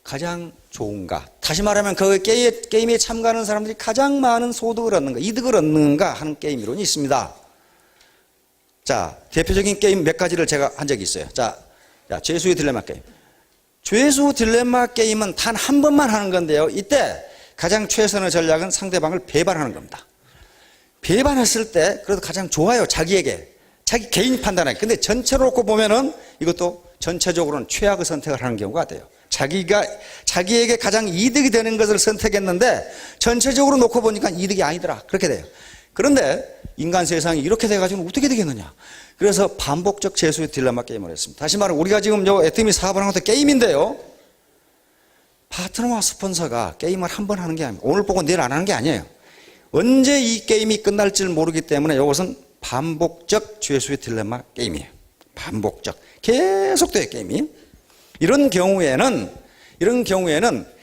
[SPEAKER 1] 가장 좋은가. 다시 말하면 그 게임에 참가하는 사람들이 가장 많은 소득을 얻는가, 이득을 얻는가 하는 게임 이론이 있습니다. 자, 대표적인 게임 몇 가지를 제가 한 적이 있어요. 자, 죄수의 딜레마 게임. 죄수 딜레마 게임은 단 한 번만 하는 건데요. 이때 가장 최선의 전략은 상대방을 배반하는 겁니다. 배반했을 때 그래도 가장 좋아요. 자기에게. 자기 개인 판단하기. 근데 전체로 놓고 보면은 이것도 전체적으로는 최악의 선택을 하는 경우가 돼요. 자기에게 가장 이득이 되는 것을 선택했는데 전체적으로 놓고 보니까 이득이 아니더라. 그렇게 돼요. 그런데 인간 세상이 이렇게 돼가지고 어떻게 되겠느냐. 그래서 반복적 재수의 딜레마 게임을 했습니다. 다시 말해 우리가 지금 애터미 사업을 하는 것도 게임인데요. 파트너와 스폰서가 게임을 한 번 하는 게 아니에요. 오늘 보고 내일 안 하는 게 아니에요. 언제 이 게임이 끝날지 모르기 때문에 이것은 반복적 죄수의 딜레마 게임이에요. 반복적. 계속돼요, 게임이. 이런 경우에는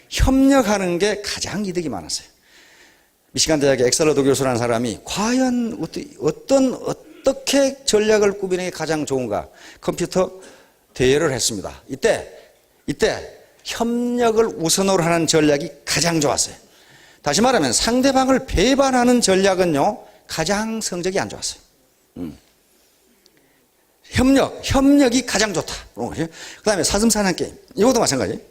[SPEAKER 1] 협력하는 게 가장 이득이 많았어요. 미시간 대학의 엑셀러드 교수라는 사람이 과연 어떻게 전략을 꾸미는 게 가장 좋은가 컴퓨터 대회를 했습니다. 이때 협력을 우선으로 하는 전략이 가장 좋았어요. 다시 말하면 상대방을 배반하는 전략은요 가장 성적이 안 좋았어요. 협력이 가장 좋다. 그 다음에 사슴사냥 게임 이것도 마찬가지.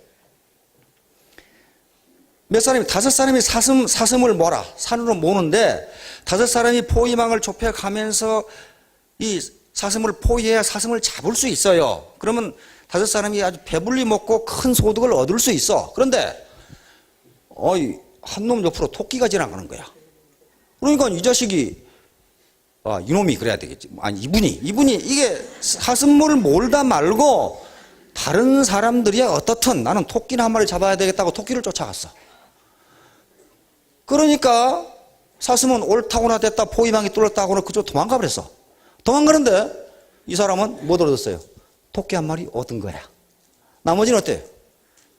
[SPEAKER 1] 몇 사람이 5사람이 사슴을 몰아 산으로 모는데 5사람이 포위망을 좁혀가면서 이 사슴을 포위해야 사슴을 잡을 수 있어요. 그러면 5사람이 아주 배불리 먹고 큰 소득을 얻을 수 있어. 그런데 한 놈 옆으로 토끼가 지나가는 거야. 그러니까 이 자식이 이놈이 그래야 되겠지. 아니 이분이 이게 사슴물을 몰다 말고 다른 사람들이 어떻든 나는 토끼나 한 마리 잡아야 되겠다고 토끼를 쫓아갔어. 그러니까 사슴은 옳다고나 됐다 포위망이 뚫렸다고는 그쪽 도망가 버렸어. 도망가는데 이 사람은 못 얻었어요. 토끼 한 마리 얻은 거야. 나머지는 어때요?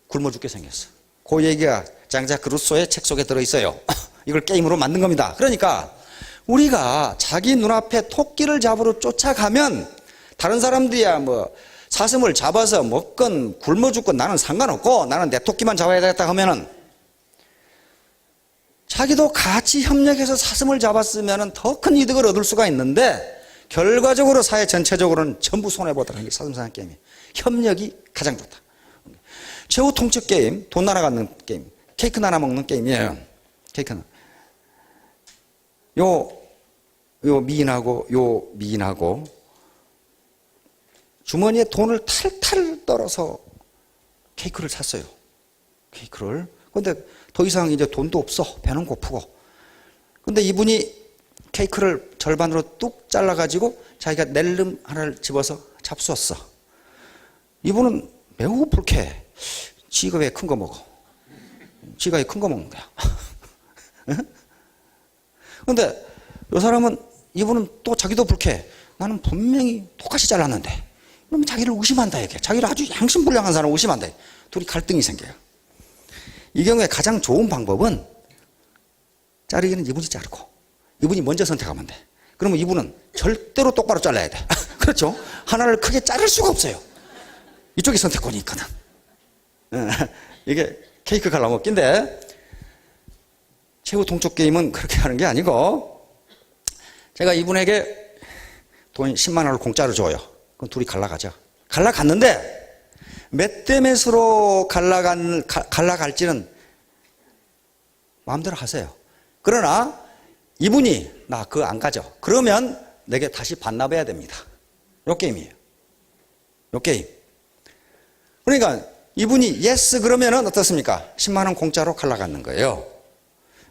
[SPEAKER 1] 굶어 죽게 생겼어. 그 얘기가 장자크 루소의 책 속에 들어있어요. 이걸 게임으로 만든 겁니다. 그러니까 우리가 자기 눈앞에 토끼를 잡으러 쫓아가면 다른 사람들이야 뭐 사슴을 잡아서 먹건 굶어 죽건 나는 상관없고 나는 내 토끼만 잡아야 되겠다 하면은 자기도 같이 협력해서 사슴을 잡았으면 더 큰 이득을 얻을 수가 있는데 결과적으로 사회 전체적으로는 전부 손해보도록 게 사슴사냥 게임이에요. 협력이 가장 좋다. 최후 통첩 게임, 돈 날아가는 게임, 케이크 나눠 먹는 게임이에요. 케이크는 요 미인하고 주머니에 돈을 탈탈 떨어서 케이크를 샀어요. 케이크를. 근데 더 이상 이제 돈도 없어. 배는 고프고. 근데 이분이 케이크를 절반으로 뚝 잘라가지고 자기가 낼름 하나를 집어서 잡수었어. 이분은 매우 불쾌해. 지가 왜 큰 거 먹어? 지가 왜 큰 거 먹는 거야? 근데 이분은 또 자기도 불쾌해. 나는 분명히 똑같이 잘랐는데. 그럼 자기를 의심한다, 이게. 자기를 아주 양심불량한 사람을 의심한다. 둘이 갈등이 생겨요. 이 경우에 가장 좋은 방법은 자르기는 이분이 자르고 이분이 먼저 선택하면 돼. 그러면 이분은 절대로 똑바로 잘라야 돼. 그렇죠? 하나를 크게 자를 수가 없어요. 이쪽이 선택권이 있거든. 이게 케이크 갈라먹기인데 최후 동쪽 게임은 그렇게 하는 게 아니고 제가 이분에게 돈 10만 원을 공짜로 줘요. 그럼 둘이 갈라가죠. 갈라갔는데 몇 대 몇으로 갈라갈지는 마음대로 하세요. 그러나 이분이 나 그거 안 가져. 그러면 내게 다시 반납해야 됩니다. 요 게임이에요. 요 게임. 그러니까 이분이 예스 그러면은 어떻습니까? 10만 원 공짜로 갈라가는 거예요.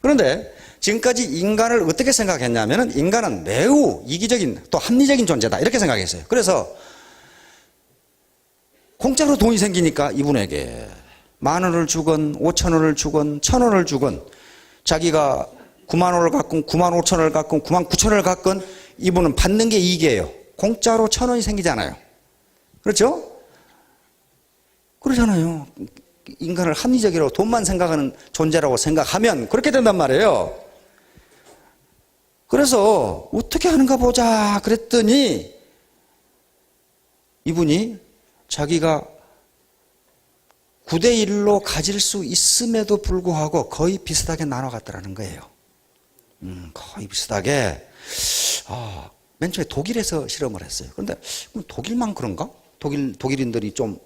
[SPEAKER 1] 그런데 지금까지 인간을 어떻게 생각했냐면은 인간은 매우 이기적인 또 합리적인 존재다 이렇게 생각했어요. 그래서 공짜로 돈이 생기니까 이분에게 10,000원을 주건 5,000원을 주건 1,000원을 주건 자기가 9만 원을 갖건 9만 5천원을 갖건 9만 9천원을 갖건 이분은 받는 게 이익이에요. 공짜로 1,000원이 생기잖아요. 그렇죠? 그러잖아요. 인간을 합리적이라고 돈만 생각하는 존재라고 생각하면 그렇게 된단 말이에요. 그래서 어떻게 하는가 보자 그랬더니 이분이 자기가 9대1로 가질 수 있음에도 불구하고 거의 비슷하게 나눠 갔더라는 거예요. 거의 비슷하게. 맨 처음에 독일에서 실험을 했어요. 그런데 독일만 그런가? 독일인들이 좀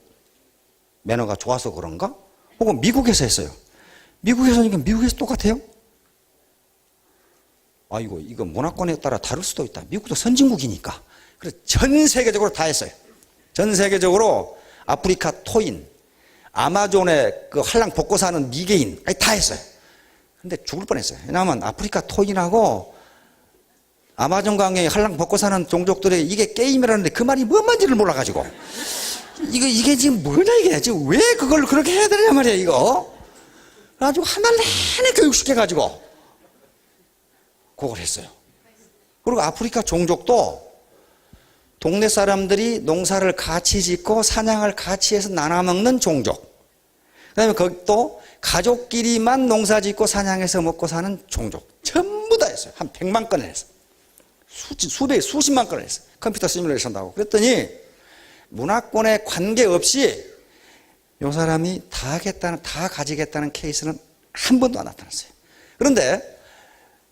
[SPEAKER 1] 매너가 좋아서 그런가? 혹은 미국에서 했어요. 미국에서니까 미국에서 똑같아요? 아이고, 이거 문화권에 따라 다를 수도 있다. 미국도 선진국이니까. 그래서 전 세계적으로 다 했어요. 전 세계적으로 아프리카 토인, 아마존에 그 한랑 벗고 사는 미개인, 다 했어요. 근데 죽을 뻔했어요. 왜냐하면 아프리카 토인하고 아마존 강에 한랑 먹고 사는 종족들이 이게 게임이라는데 그 말이 뭔 말인지를 몰라가지고 이게 지금 뭐냐 이게 지금 왜 그걸 그렇게 해야 되냐 말이야 이거. 그래가지고 하나를 내내 교육시켜가지고 그걸 했어요. 그리고 아프리카 종족도 동네 사람들이 농사를 같이 짓고 사냥을 같이 해서 나눠 먹는 종족. 그 다음에 거기 또 가족끼리만 농사 짓고 사냥해서 먹고 사는 종족. 전부 다 했어요. 한 100만 건을 했어요. 수십만 건을 했어요. 컴퓨터 시뮬레이션도 하고. 그랬더니 문화권에 관계없이 이 사람이 다 가지겠다는 케이스는 한 번도 안 나타났어요. 그런데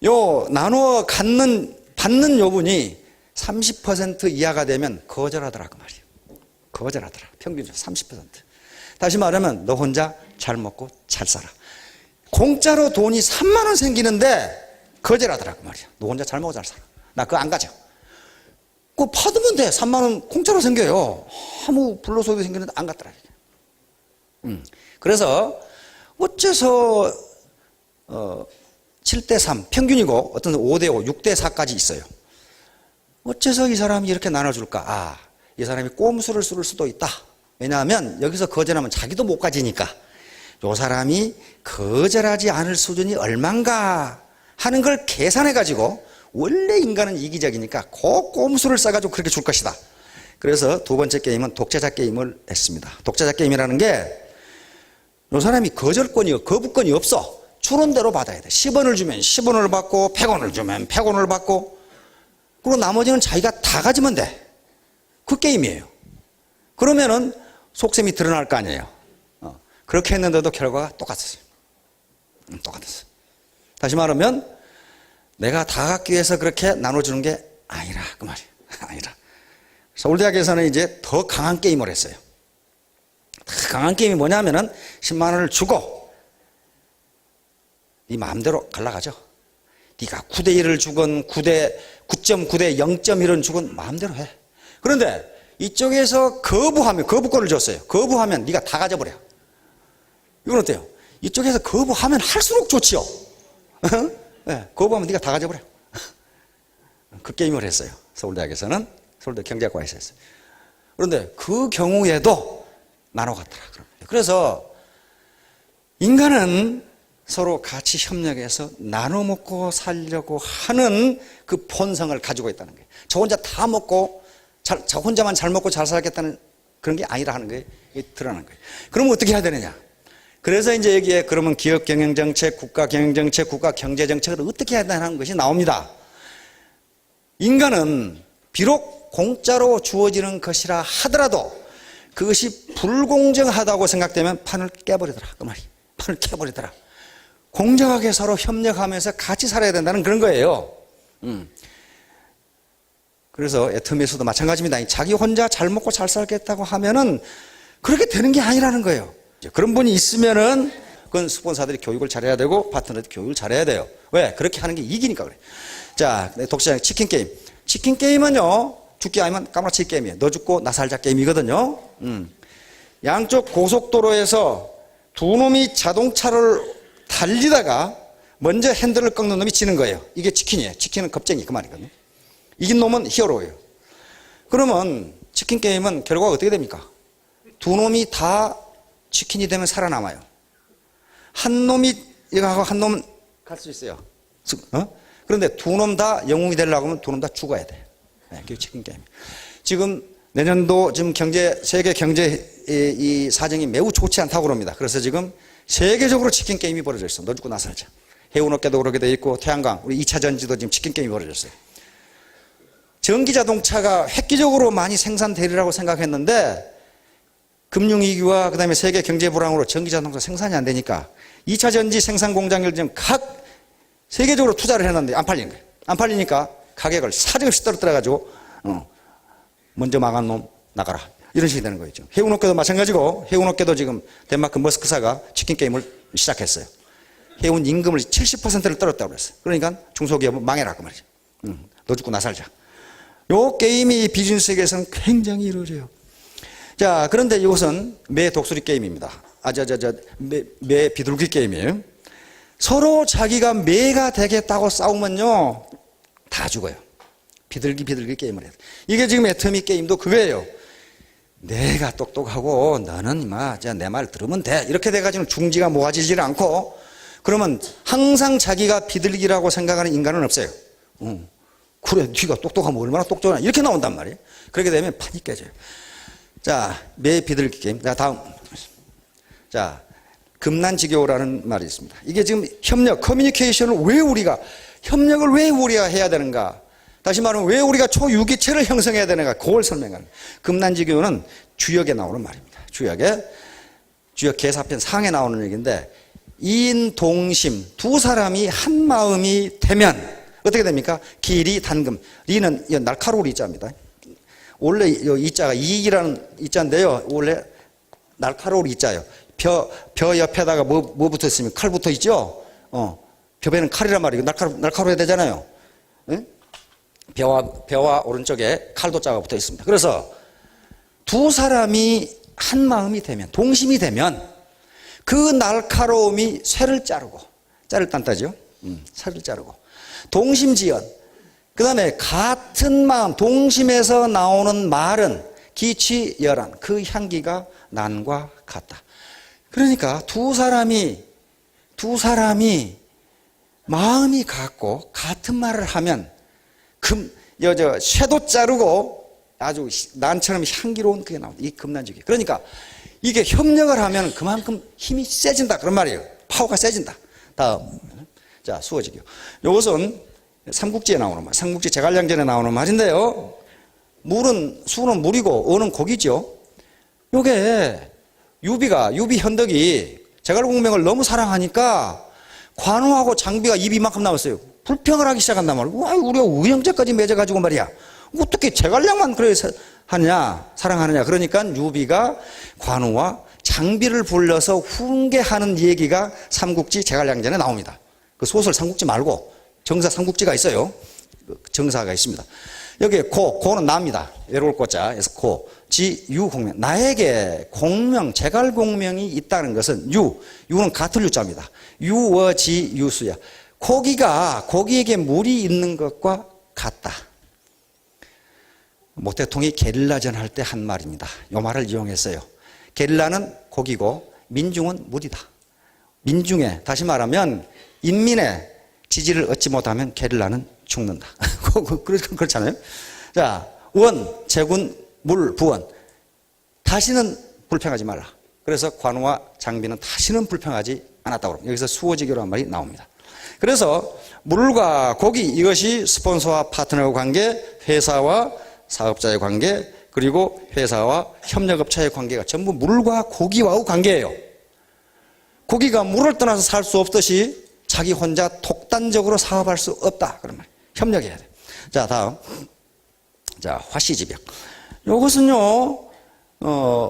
[SPEAKER 1] 요 나누어 받는 요분이 30% 이하가 되면 거절하더라 그 말이에요. 거절하더라. 평균적으로 30%. 다시 말하면 너 혼자 잘 먹고 잘 살아. 공짜로 돈이 3만 원 생기는데 거절하더라 그 말이야. 너 혼자 잘 먹고 잘 살아. 나 그거 안 가져. 그거 받으면 돼. 3만 원 공짜로 생겨요. 아무 불로소득이 생기는데 안 갔더라. 그래서 어째서 7대3 평균이고 어떤 5대5, 6대4까지 있어요. 어째서 이 사람이 이렇게 나눠줄까? 이 사람이 꼼수를 쓸 수도 있다. 왜냐하면 여기서 거절하면 자기도 못 가지니까 이 사람이 거절하지 않을 수준이 얼만가 하는 걸 계산해가지고 원래 인간은 이기적이니까 그 꼼수를 써가지고 그렇게 줄 것이다. 그래서 두 번째 게임은 독재자 게임을 했습니다. 독재자 게임이라는 게 이 사람이 거부권이 없어. 주는 대로 받아야 돼. 10원을 주면 10원을 받고 100원을 주면 100원을 받고 그리고 나머지는 자기가 다 가지면 돼. 그 게임이에요. 그러면은 속셈이 드러날 거 아니에요. 그렇게 했는데도 결과가 똑같았어요. 똑같았어요. 다시 말하면 내가 다 갖기 위해서 그렇게 나눠주는 게 아니라 그 말이에요. 아니라. 서울대학에서는 이제 더 강한 게임을 했어요. 더 강한 게임이 뭐냐면은 10만 원을 주고 네 마음대로 갈라가죠. 네가 9대1을 주건 9.9대 0.1은 주건 마음대로 해. 그런데 이쪽에서 거부권을 줬어요. 거부하면 네가 다 가져버려. 이건 어때요? 이쪽에서 거부하면 할수록 좋지요. 네, 거부하면 네가 다 가져버려. 그 게임을 했어요. 서울대학에서는. 서울대 경제학과에서 했어요. 그런데 그 경우에도 나눠 갔더라. 그래서 인간은 서로 같이 협력해서 나눠 먹고 살려고 하는 그 본성을 가지고 있다는 거예요. 저 혼자 다 먹고 저 혼자만 잘 먹고 잘 살겠다는 그런 게 아니라 하는 거예요. 이게 드러나는 거예요. 그러면 어떻게 해야 되느냐? 그래서 이제 여기에 그러면 기업 경영 정책, 국가 경영 정책, 국가 경제 정책을 어떻게 해야 되는 것이 나옵니다. 인간은 비록 공짜로 주어지는 것이라 하더라도 그것이 불공정하다고 생각되면 판을 깨버리더라. 그 말이. 판을 깨버리더라. 공정하게 서로 협력하면서 같이 살아야 된다는 그런 거예요. 그래서 애터미에서도 마찬가지입니다. 자기 혼자 잘 먹고 잘 살겠다고 하면은 그렇게 되는 게 아니라는 거예요. 그런 분이 있으면은 그건 스폰서들이 교육을 잘해야 되고 파트너들이 교육을 잘해야 돼요. 왜? 그렇게 하는 게 이기니까 그래. 자, 독자 치킨 게임. 치킨 게임은요, 죽기 아니면 까무라치기 게임이에요. 너 죽고 나 살자 게임이거든요. 양쪽 고속도로에서 두 놈이 자동차를 달리다가 먼저 핸들을 꺾는 놈이 지는 거예요. 이게 치킨이에요. 치킨은 겁쟁이 그 말이거든요. 이긴 놈은 히어로예요. 그러면 치킨 게임은 결과가 어떻게 됩니까? 두 놈이 다 치킨이 되면 살아남아요. 한 놈이 이거 하고 한 놈은 갈 수 있어요. 그런데 두 놈 다 영웅이 되려고 하면 두 놈 다 죽어야 돼. 네, 그게 치킨 게임. 지금 내년도 지금 세계 경제 이 사정이 매우 좋지 않다고 그럽니다. 그래서 지금 세계적으로 치킨 게임이 벌어져 있어. 너 죽고 나 살자. 해운업계도 그렇게 돼 있고 태양광, 우리 2차 전지도 지금 치킨 게임이 벌어졌어요. 전기 자동차가 획기적으로 많이 생산되리라고 생각했는데 금융위기와 그 다음에 세계 경제 불황으로 전기 자동차 생산이 안 되니까 2차 전지 생산 공장을 지금 각 세계적으로 투자를 해놨는데 안 팔리는 거예요. 안 팔리니까 가격을 사정없이 떨어뜨려가지고 먼저 망한 놈 나가라. 이런 식이 되는 거죠. 해운업계도 마찬가지고 해운업계도 지금 덴마크 머스크사가 치킨 게임을 시작했어요. 해운 임금을 70%를 떨었다고 그랬어요. 그러니까 중소기업은 망해라 그 말이죠. 너 죽고 나 살자. 요 게임이 비즈니스 세계에서는 굉장히 이루어져요. 자, 그런데 이것은 매 독수리 게임입니다. 매 비둘기 게임이에요. 서로 자기가 매가 되겠다고 싸우면요 다 죽어요. 비둘기 게임을 해야 돼. 이게 지금 애터미 게임도 그거예요. 내가 똑똑하고 너는 내 말 들으면 돼. 이렇게 돼가지고 중지가 모아지질 않고 그러면 항상 자기가 비둘기라고 생각하는 인간은 없어요. 그래, 네가 똑똑하면 얼마나 똑똑하나 이렇게 나온단 말이에요. 그렇게 되면 판이 깨져요. 자, 매 비둘기 게임. 자, 다음. 자, 금난지교라는 말이 있습니다. 이게 지금 협력, 커뮤니케이션을 협력을 왜 우리가 해야 되는가? 다시 말하면 왜 우리가 초유기체를 형성해야 되는가? 그걸 설명하는 거예요. 금난지교는 주역에 나오는 말입니다. 주역 계사편 상에 나오는 얘기인데, 이인 동심, 두 사람이 한 마음이 되면 어떻게 됩니까? 기리 단금. 리는 날카로운 이자입니다. 원래 이 이자가 이익이라는 이자인데요. 원래 날카로운 이자예요. 벼 옆에다가 뭐 붙어 있으면 칼 붙어 있죠? 벼에는 칼이란 말이에요. 날카로워야 되잖아요. 응? 벼와 오른쪽에 칼도자가 붙어 있습니다. 그래서 두 사람이 한 마음이 되면, 동심이 되면 그 날카로움이 쇠를 자르고, 자를 따죠? 쇠를 자르고. 동심지연. 그 다음에 같은 마음, 동심에서 나오는 말은 기취열한, 그 향기가 난과 같다. 그러니까 두 사람이 마음이 같고 같은 말을 하면 쇠도 자르고 아주 난처럼 향기로운 그게 나옵니다. 이 금난지기. 그러니까 이게 협력을 하면 그만큼 힘이 세진다. 그런 말이에요. 파워가 세진다. 다음. 자, 수어지교. 이것은 삼국지에 나오는 말. 삼국지 제갈량전에 나오는 말인데요. 수는 물이고 어는 고기죠. 요게 유비 현덕이 제갈공명을 너무 사랑하니까 관우하고 장비가 입이 이만큼 나왔어요. 불평을 하기 시작한단 말이에요. 우리가 의형제까지 맺어가지고 말이야. 어떻게 제갈량만 그래 사랑하느냐. 그러니까 유비가 관우와 장비를 불러서 훈계하는 얘기가 삼국지 제갈량전에 나옵니다. 그 소설 삼국지 말고 정사 삼국지가 있어요. 정사가 있습니다. 여기에 고는 나입니다. 외로울 고자에서 고. 지유공명. 나에게 공명, 제갈공명이 있다는 것은 유는 같은 유자입니다. 유어지유수야. 고기에게 물이 있는 것과 같다. 모태통이 게릴라전 할 때 한 말입니다. 이 말을 이용했어요. 게릴라는 고기고 민중은 물이다. 민중에, 다시 말하면 인민의 지지를 얻지 못하면 게릴라는 죽는다. 그렇잖아요. 자, 원, 제군, 물, 부원. 다시는 불평하지 말라. 그래서 관우와 장비는 다시는 불평하지 않았다고. 여기서 수어지교라는 말이 나옵니다. 그래서 물과 고기, 이것이 스폰서와 파트너 관계, 회사와 사업자의 관계, 그리고 회사와 협력업체의 관계가 전부 물과 고기와의 관계예요. 고기가 물을 떠나서 살 수 없듯이 자기 혼자 독단적으로 사업할 수 없다. 그런 말. 협력해야 돼. 자, 다음. 자, 화씨지벽. 이것은요,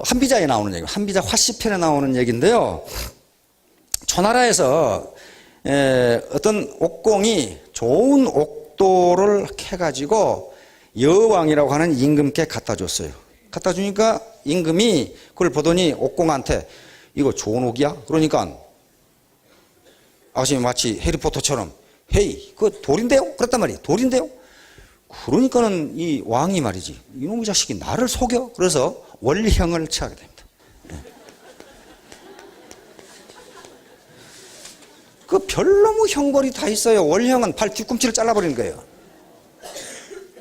[SPEAKER 1] 한비자에 나오는 얘기, 한비자 화씨편에 나오는 얘기인데요. 초나라에서 어떤 옥공이 좋은 옥도를 캐가지고 여왕이라고 하는 임금께 갖다 줬어요. 갖다 주니까 임금이 그걸 보더니 옥공한테 이거 좋은 옥이야? 그러니까 아버님이 마치 해리포터처럼 헤이, 그거 돌인데요? 그랬단 말이에요. 돌인데요? 그러니까는 이 왕이 말이지, 이놈의 자식이 나를 속여? 그래서 월형을 취하게 됩니다. 그 별놈의 형벌이 다 있어요. 월형은 발 뒤꿈치를 잘라버리는 거예요.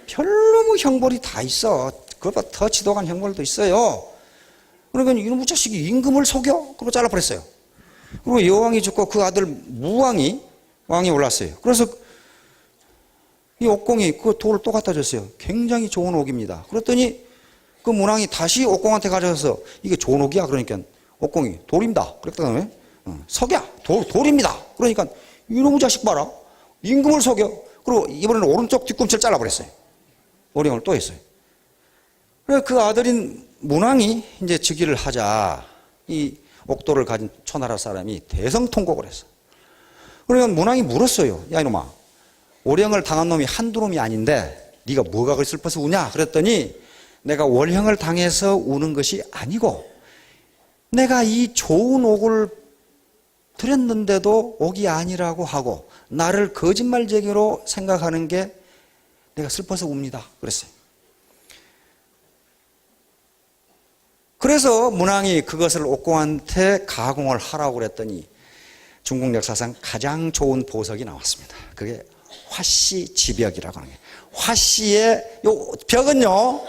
[SPEAKER 1] 별놈의 형벌이 다 있어. 그것보다 더 지독한 형벌도 있어요. 그러니까 이놈의 자식이 임금을 속여? 그러고 잘라버렸어요. 그리고 여왕이 죽고 그 아들 왕이 올랐어요. 그래서 이 옥공이 그 돌을 또 갖다 줬어요. 굉장히 좋은 옥입니다. 그랬더니 그 문왕이 다시 옥공한테 가져가서 이게 좋은 옥이야? 그러니까 옥공이 돌입니다. 그랬더니 석야 돌입니다. 그러니까 이놈의 자식 봐라. 임금을 속여. 그리고 이번에는 오른쪽 뒤꿈치를 잘라버렸어요. 월형을 또 했어요. 그래서 그 아들인 문왕이 이제 즉위를 하자 이 옥도를 가진 초나라 사람이 대성통곡을 했어. 그러니까 문왕이 물었어요. 야 이놈아, 월형을 당한 놈이 한두 놈이 아닌데 네가 뭐가 그리 슬퍼서 우냐? 그랬더니 내가 월형을 당해서 우는 것이 아니고 내가 이 좋은 옥을 드렸는데도 옥이 아니라고 하고 나를 거짓말쟁이로 생각하는 게 내가 슬퍼서 웁니다. 그랬어요. 그래서 문왕이 그것을 옥공한테 가공을 하라고 그랬더니 중국 역사상 가장 좋은 보석이 나왔습니다. 그게 화씨지벽이라고 하는 게, 화씨의 요 벽은요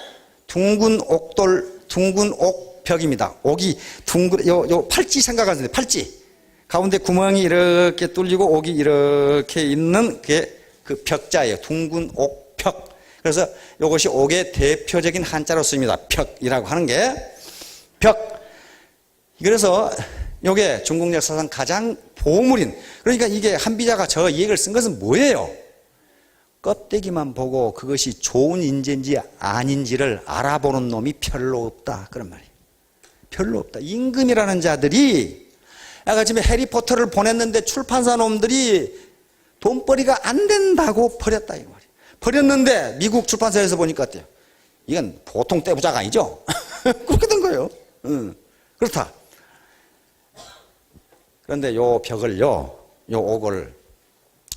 [SPEAKER 1] 둥근 옥벽입니다. 옥이 둥근 요 팔찌 생각하세요. 팔찌 가운데 구멍이 이렇게 뚫리고 옥이 이렇게 있는 게 그 벽자예요. 둥근 옥벽. 그래서 이것이 옥의 대표적인 한자로 쓰입니다. 벽이라고 하는 게 벽. 그래서 이게 중국 역사상 가장 보물인, 그러니까 이게 한비자가 저 얘기를 쓴 것은 뭐예요? 껍데기만 보고 그것이 좋은 인재인지 아닌지를 알아보는 놈이 별로 없다, 그런 말이에요. 별로 없다. 임금이라는 자들이 아까 지금 해리포터를 보냈는데 출판사 놈들이 돈벌이가 안 된다고 버렸다, 이 말이에요. 버렸는데 미국 출판사에서 보니까 어때요? 이건 보통 떼부자가 아니죠. 그렇게 된 거예요. 그렇다. 그런데 요 벽을요, 요 옥을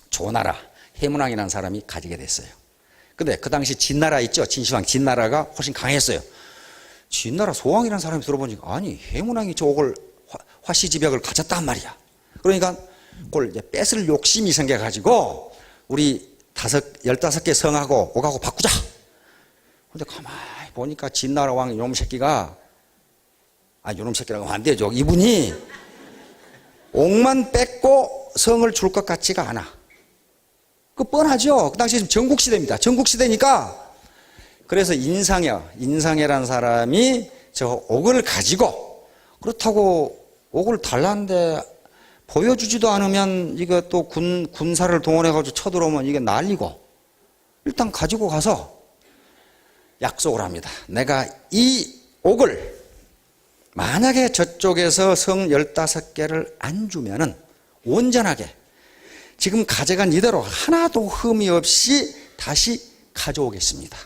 [SPEAKER 1] 조나라, 해문왕이라는 사람이 가지게 됐어요. 근데 그 당시 진나라 있죠? 진시황, 진나라가 훨씬 강했어요. 진나라 소왕이라는 사람이 들어보니까, 아니, 해문왕이 저 옥을, 화씨지벽을 가졌단 말이야. 그러니까 그걸 이제 뺏을 욕심이 생겨가지고, 우리 15개 성하고 옥하고 바꾸자. 근데 가만히 보니까 진나라 왕 이놈 새끼가, 이놈 새끼라고 하면 안 되죠. 이분이 옥만 뺏고 성을 줄 것 같지가 않아. 그 뻔하죠. 그 당시 전국시대입니다. 전국시대니까. 그래서 인상해라는 사람이 저 옥을 가지고, 그렇다고 옥을 달라는데 보여주지도 않으면 이거 또 군사를 동원해가지고 쳐들어오면 이게 난리고, 일단 가지고 가서 약속을 합니다. 내가 이 옥을 만약에 저쪽에서 성 15개를 안 주면은 온전하게 지금 가져간 이대로 하나도 흠이 없이 다시 가져오겠습니다.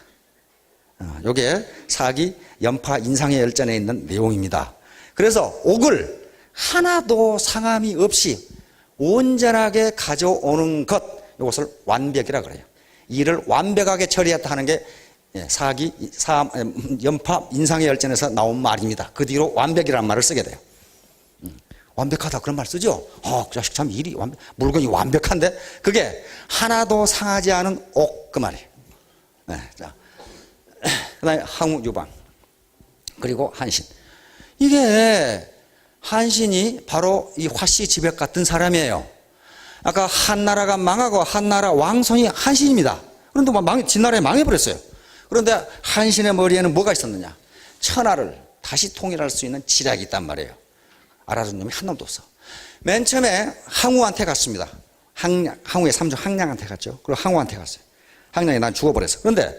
[SPEAKER 1] 요게 사기 연파 인상의 열전에 있는 내용입니다. 그래서 옥을 하나도 상함이 없이 온전하게 가져오는 것, 이것을 완벽이라 그래요. 이를 완벽하게 처리했다 하는 게 사기, 연파, 인상의 열전에서 나온 말입니다. 그 뒤로 완벽이라는 말을 쓰게 돼요. 완벽하다 그런 말 쓰죠. 그 자식 참 물건이 완벽한데, 그게 하나도 상하지 않은 옥, 그 말이에요. 자, 그다음에 항우, 유방, 그리고 한신. 이게 한신이 바로 이 화씨지벽 같은 사람이에요. 아까 한나라가 망하고 한나라 왕손이 한신입니다. 그런데 진나라에 망해버렸어요. 그런데 한신의 머리에는 뭐가 있었느냐? 천하를 다시 통일할 수 있는 지략이 있단 말이에요. 알아준 놈이 한 놈도 없어. 맨 처음에 항우한테 갔습니다. 항우의 삼촌 항량한테 갔죠. 그리고 항우한테 갔어요. 항량이 난 죽어버렸어. 그런데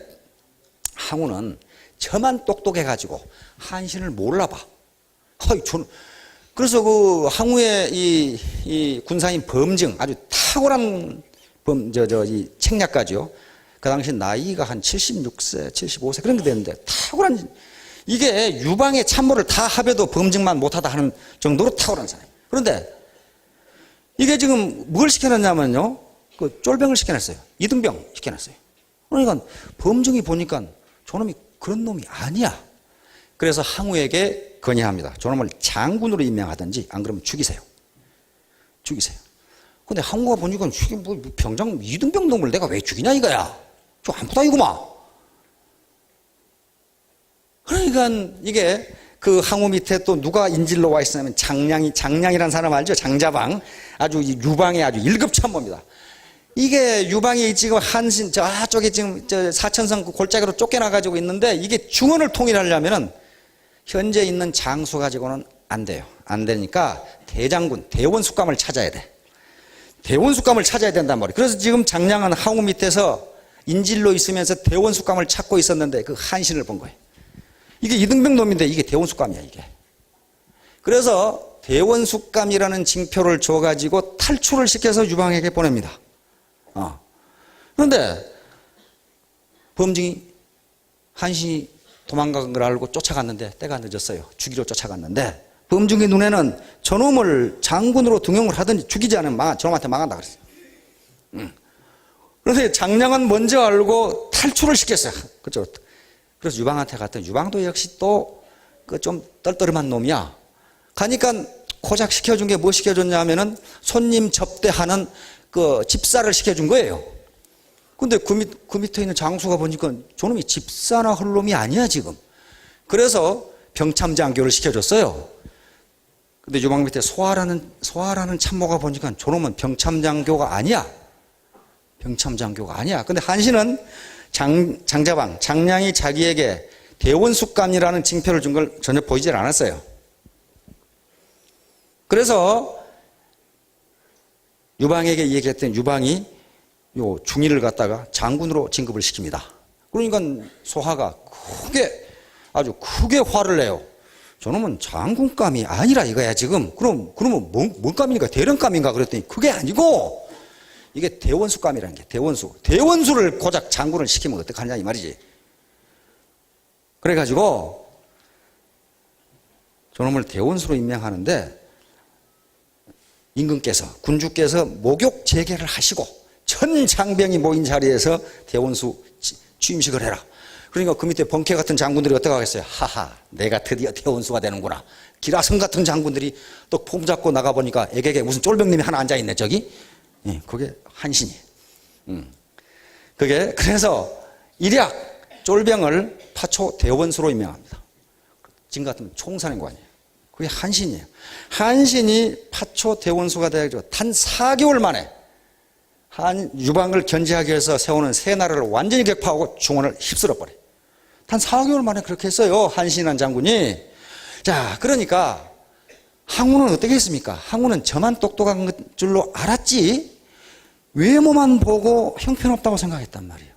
[SPEAKER 1] 항우는 저만 똑똑해가지고 한신을 몰라봐. 그래서 그 항우의 이 군사인 범증, 아주 탁월한 이 책략가죠. 그 당시 나이가 한 76세, 75세 그런 게 됐는데, 탁월한, 이게 유방의 참모를 다 합해도 범증만 못하다 하는 정도로 탁월한 사람이에요. 그런데 이게 지금 뭘 시켜놨냐면요, 그 쫄병을 시켜놨어요. 이등병 시켜놨어요. 그러니까 범증이 보니까 저놈이 그런 놈이 아니야. 그래서 항우에게 건의합니다. 저놈을 장군으로 임명하든지 안 그러면 죽이세요. 죽이세요. 근데 항우가 보니까 이게 뭐 병장 이등병 놈을 내가 왜 죽이냐 이거야. 저 안부다이구만. 그러니까 이게 그 항우 밑에 또 누가 인질로 와 있으냐면 장량이라는 사람 알죠? 장자방. 아주 유방의 아주 1급 참모입니다. 이게 유방이 지금 한신 저쪽에 지금 사천성 그 골짜기로 쫓겨나가지고 있는데, 이게 중원을 통일하려면은 현재 있는 장수 가지고는 안 돼요. 안 되니까 대장군, 대원숙감을 찾아야 돼. 대원숙감을 찾아야 된단 말이에요. 그래서 지금 장량은 항우 밑에서 인질로 있으면서 대원숙감을 찾고 있었는데 그 한신을 본 거예요. 이게 이등병 놈인데 이게 대원숙감이야, 이게. 그래서 대원숙감이라는 징표를 줘가지고 탈출을 시켜서 유방에게 보냅니다. 그런데 범증이 한신이 도망간 걸 알고 쫓아갔는데 때가 늦었어요. 죽이러 쫓아갔는데 범증의 눈에는 저놈을 장군으로 등용을 하든지 죽이지 않으면 저놈한테 망한다 그랬어요. 그런데 장량은 먼저 알고 탈출을 시켰어요. 그죠? 그래서 유방한테 갔더니 유방도 역시 또 그 좀 떨떠름한 놈이야. 가니까 고작 시켜준 게 뭐 시켜줬냐 하면은 손님 접대하는 그 집사를 시켜준 거예요. 근데 그 밑에 있는 장수가 보니까 저놈이 집사나 할 놈이 아니야, 지금. 그래서 병참장교를 시켜줬어요. 근데 유방 밑에 소하라는 참모가 보니까 저놈은 병참장교가 아니야. 병참장교가 아니야. 근데 한신은 장량이 자기에게 대원숙감이라는 징표를 준 걸 전혀 보이질 않았어요. 그래서 유방에게 얘기했더니 유방이 요 중위를 갖다가 장군으로 진급을 시킵니다. 그러니까 소하가 아주 크게 화를 내요. 저놈은 장군감이 아니라 이거야, 지금. 그러면 뭔 감입니까? 대령감인가? 그랬더니 그게 아니고 이게 대원수감이라는 게 대원수를 고작 장군을 시키면 어떡하냐 이 말이지. 그래가지고 저놈을 대원수로 임명하는데 임금께서 군주께서 목욕 재개를 하시고 전 장병이 모인 자리에서 대원수 취임식을 해라. 그러니까 그 밑에 번개 같은 장군들이 어떻게 하겠어요? 하하, 내가 드디어 대원수가 되는구나. 기라성 같은 장군들이 또 폼 잡고 나가보니까 애게게 무슨 쫄병님이 하나 앉아있네, 저기. 예, 그게 한신이에요. 그래서 일약 쫄병을 파초 대원수로 임명합니다. 지금 같으면 총사령관이에요. 그게 한신이에요. 한신이 파초 대원수가 되어가지고 단 4개월 만에 유방을 견제하기 위해서 세우는 새 나라를 완전히 격파하고 중원을 휩쓸어 버려요. 단 4개월 만에 그렇게 했어요. 한신이라는 장군이. 자, 그러니까 항우는 어떻게 했습니까? 항우는 저만 똑똑한 줄로 알았지 외모만 보고 형편없다고 생각했단 말이에요.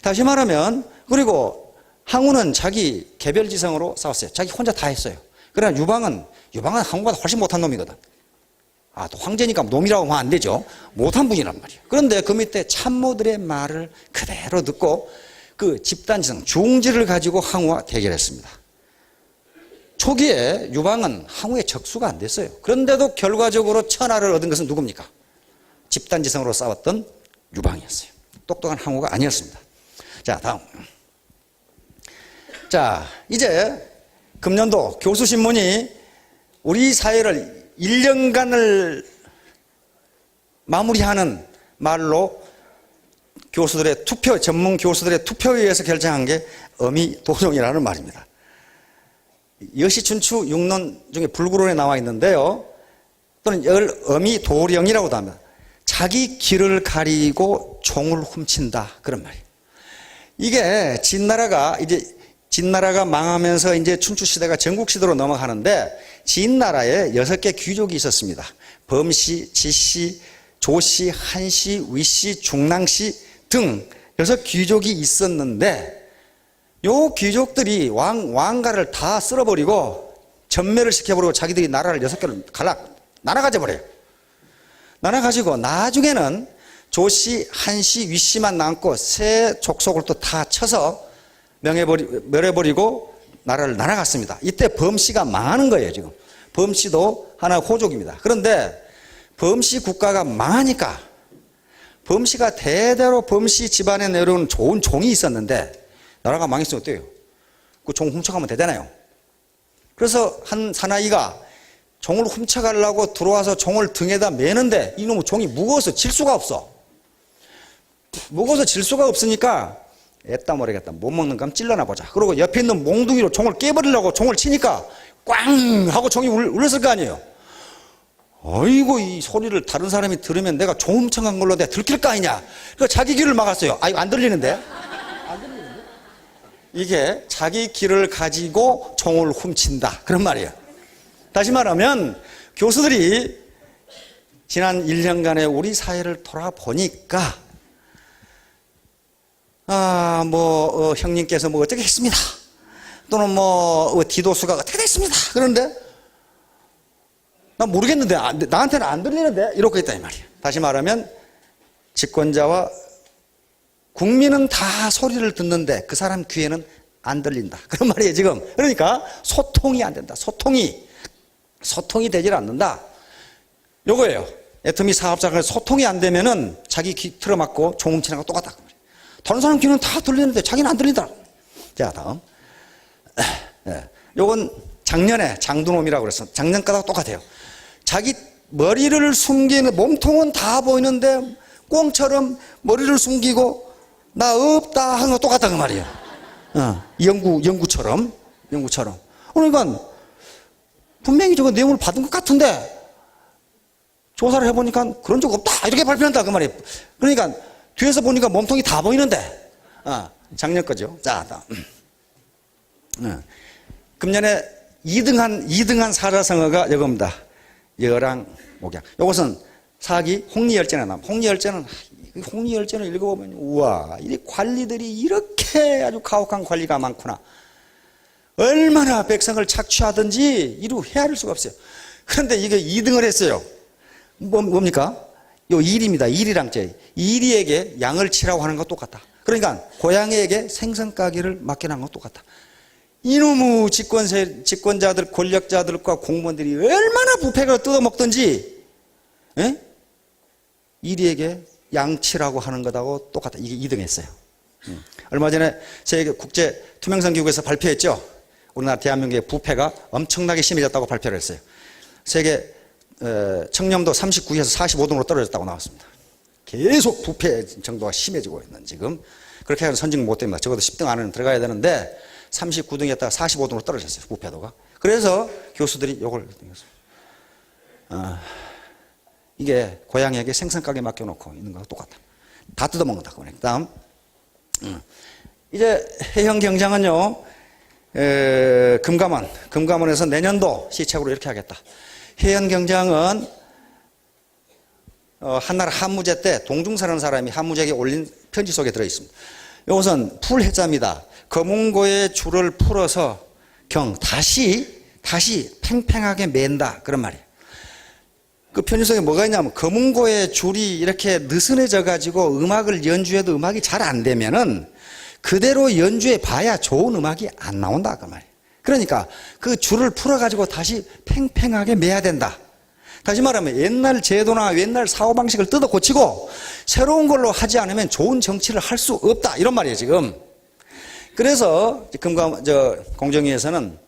[SPEAKER 1] 다시 말하면, 그리고 항우는 자기 개별지성으로 싸웠어요. 자기 혼자 다 했어요. 그러나 유방은 항우보다 훨씬 못한 놈이거든. 또 황제니까 놈이라고 하면 안 되죠. 못한 분이란 말이에요. 그런데 그 밑에 참모들의 말을 그대로 듣고 그 집단지성, 중지를 가지고 항우와 대결했습니다. 초기에 유방은 항우의 적수가 안 됐어요. 그런데도 결과적으로 천하를 얻은 것은 누굽니까? 집단지성으로 싸웠던 유방이었어요. 똑똑한 항우가 아니었습니다. 자, 다음. 자, 이제 금년도 교수신문이 우리 사회를 1년간을 마무리하는 말로 교수들의 투표, 전문 교수들의 투표에 의해서 결정한 게 어미도령이라는 말입니다. 여시춘추 6론 중에 불구론에 나와 있는데요. 또는 어미도령이라고도 합니다. 자기 길을 가리고 종을 훔친다. 그런 말이에요. 이게 진나라가 망하면서 이제 춘추시대가 전국시대로 넘어가는데 진나라에 6개 귀족이 있었습니다. 범씨, 지씨, 조씨, 한씨, 위씨, 중랑씨 등 6귀족이 있었는데 요 귀족들이 왕가를 다 쓸어버리고 전멸을 시켜버리고 자기들이 나라를 6개로 나눠가져 버려요. 나눠가지고 나중에는 조씨, 한씨, 위씨만 남고 세 족속을 또 다 쳐서 멸해버리고 나라를 나눠갔습니다. 이때 범씨가 망하는 거예요, 지금. 범씨도 하나의 호족입니다. 그런데 범씨 국가가 망하니까 범씨가 대대로 범씨 집안에 내려온 좋은 종이 있었는데 나라가 망했으면 어때요? 그 종 훔쳐가면 되잖아요. 그래서 한 사나이가 종을 훔쳐가려고 들어와서 종을 등에다 매는데 이놈의 종이 무거워서 질 수가 없어. 무거워서 질 수가 없으니까 애따 모르겠다. 못 먹는 감 찔러나 보자. 그리고 옆에 있는 몽둥이로 종을 깨버리려고 종을 치니까 꽝 하고 종이 울렸을 거 아니에요. 아이고, 이 소리를 다른 사람이 들으면 내가 종 훔쳐간 걸로 내가 들킬 거 아니냐. 그래서 자기 귀를 막았어요. 이거 안 들리는데? 안 들리는데? 이게 자기 귀를 가지고 종을 훔친다. 그런 말이에요. 다시 말하면 교수들이 지난 1년간의 우리 사회를 돌아보니까 형님께서 어떻게 했습니다. 또는 디도수가 어떻게 됐습니다. 그런데 난 모르겠는데 나한테는 안 들리는데 이렇게 있다 이 말이에요. 다시 말하면 집권자와 국민은 다 소리를 듣는데 그 사람 귀에는 안 들린다. 그런 말이에요 지금. 그러니까 소통이 안 된다. 소통이 되질 않는다. 요거예요. 애터미 사업자가 소통이 안 되면은 자기 귀 틀어막고 종 훔치는 거 똑같다. 다른 사람 귀는 다 들리는데 자기는 안 들린다. 자, 다음. 요건 작년에 장두놈이라고 그랬어. 작년 거랑 똑같아요. 자기 머리를 숨기는, 몸통은 다 보이는데 꽁처럼 머리를 숨기고 나 없다 하는 거 똑같다 그 말이에요. 연구처럼. 그러니까 분명히 저거 내용을 받은 것 같은데 조사를 해보니까 그런 적 없다 이렇게 발표한다 그 말이에요. 그러니까 뒤에서 보니까 몸통이 다 보이는데 작년 거죠. 자, 다음. 금년에 2등한 사자성어가 이겁니다. 여랑 목양. 이것은 사기 홍리열전에 나옵니다. 홍리열전을 읽어보면 우와, 이 관리들이 이렇게 아주 가혹한 관리가 많구나. 얼마나 백성을 착취하든지 이루 헤아릴 수가 없어요. 그런데 이게 2등을 했어요. 뭡니까? 요 일입니다. 일이랑 제 일이에게 양을 치라고 하는 거 똑같다. 그러니까 고양이에게 생선가게를 맡겨놓은 거 똑같다. 이놈의 집권자들, 권력자들과 공무원들이 얼마나 부패가 뜯어먹든지 일이에게 양치라고 하는 것하고 똑같다. 이게 2등 했어요. 얼마 전에 세계 국제 투명성 기구에서 발표했죠. 우리나라 대한민국의 부패가 엄청나게 심해졌다고 발표를 했어요. 세계 청렴도 39에서 45등으로 떨어졌다고 나왔습니다. 계속 부패 정도가 심해지고 있는 지금. 그렇게 하면 선진 못 됩니다. 적어도 10등 안에는 들어가야 되는데 39등이었다가 45등으로 떨어졌어요. 부패도가. 그래서 교수들이 요걸 이게 고양이에게 생선가게 맡겨놓고 있는 거랑 똑같다. 다 뜯어먹는다. 다음. 이제 해형 경장은요, 금감원에서 내년도 시책으로 이렇게 하겠다. 해형 경장은 한나라 한무제 때 동중사라는 사람이 한무제에게 올린 편지 속에 들어있습니다. 이것은 풀해자입니다. 거문고의 줄을 풀어서 다시 팽팽하게 맨다. 그런 말이에요. 그 편지 속에 뭐가 있냐면 거문고의 줄이 이렇게 느슨해져 가지고 음악을 연주해도 음악이 잘 안 되면은 그대로 연주해 봐야 좋은 음악이 안 나온다. 그 말이에요. 그러니까 그 줄을 풀어 가지고 다시 팽팽하게 매야 된다. 다시 말하면 옛날 제도나 옛날 사고방식을 뜯어 고치고 새로운 걸로 하지 않으면 좋은 정치를 할 수 없다. 이런 말이에요, 지금. 그래서 공정위에서는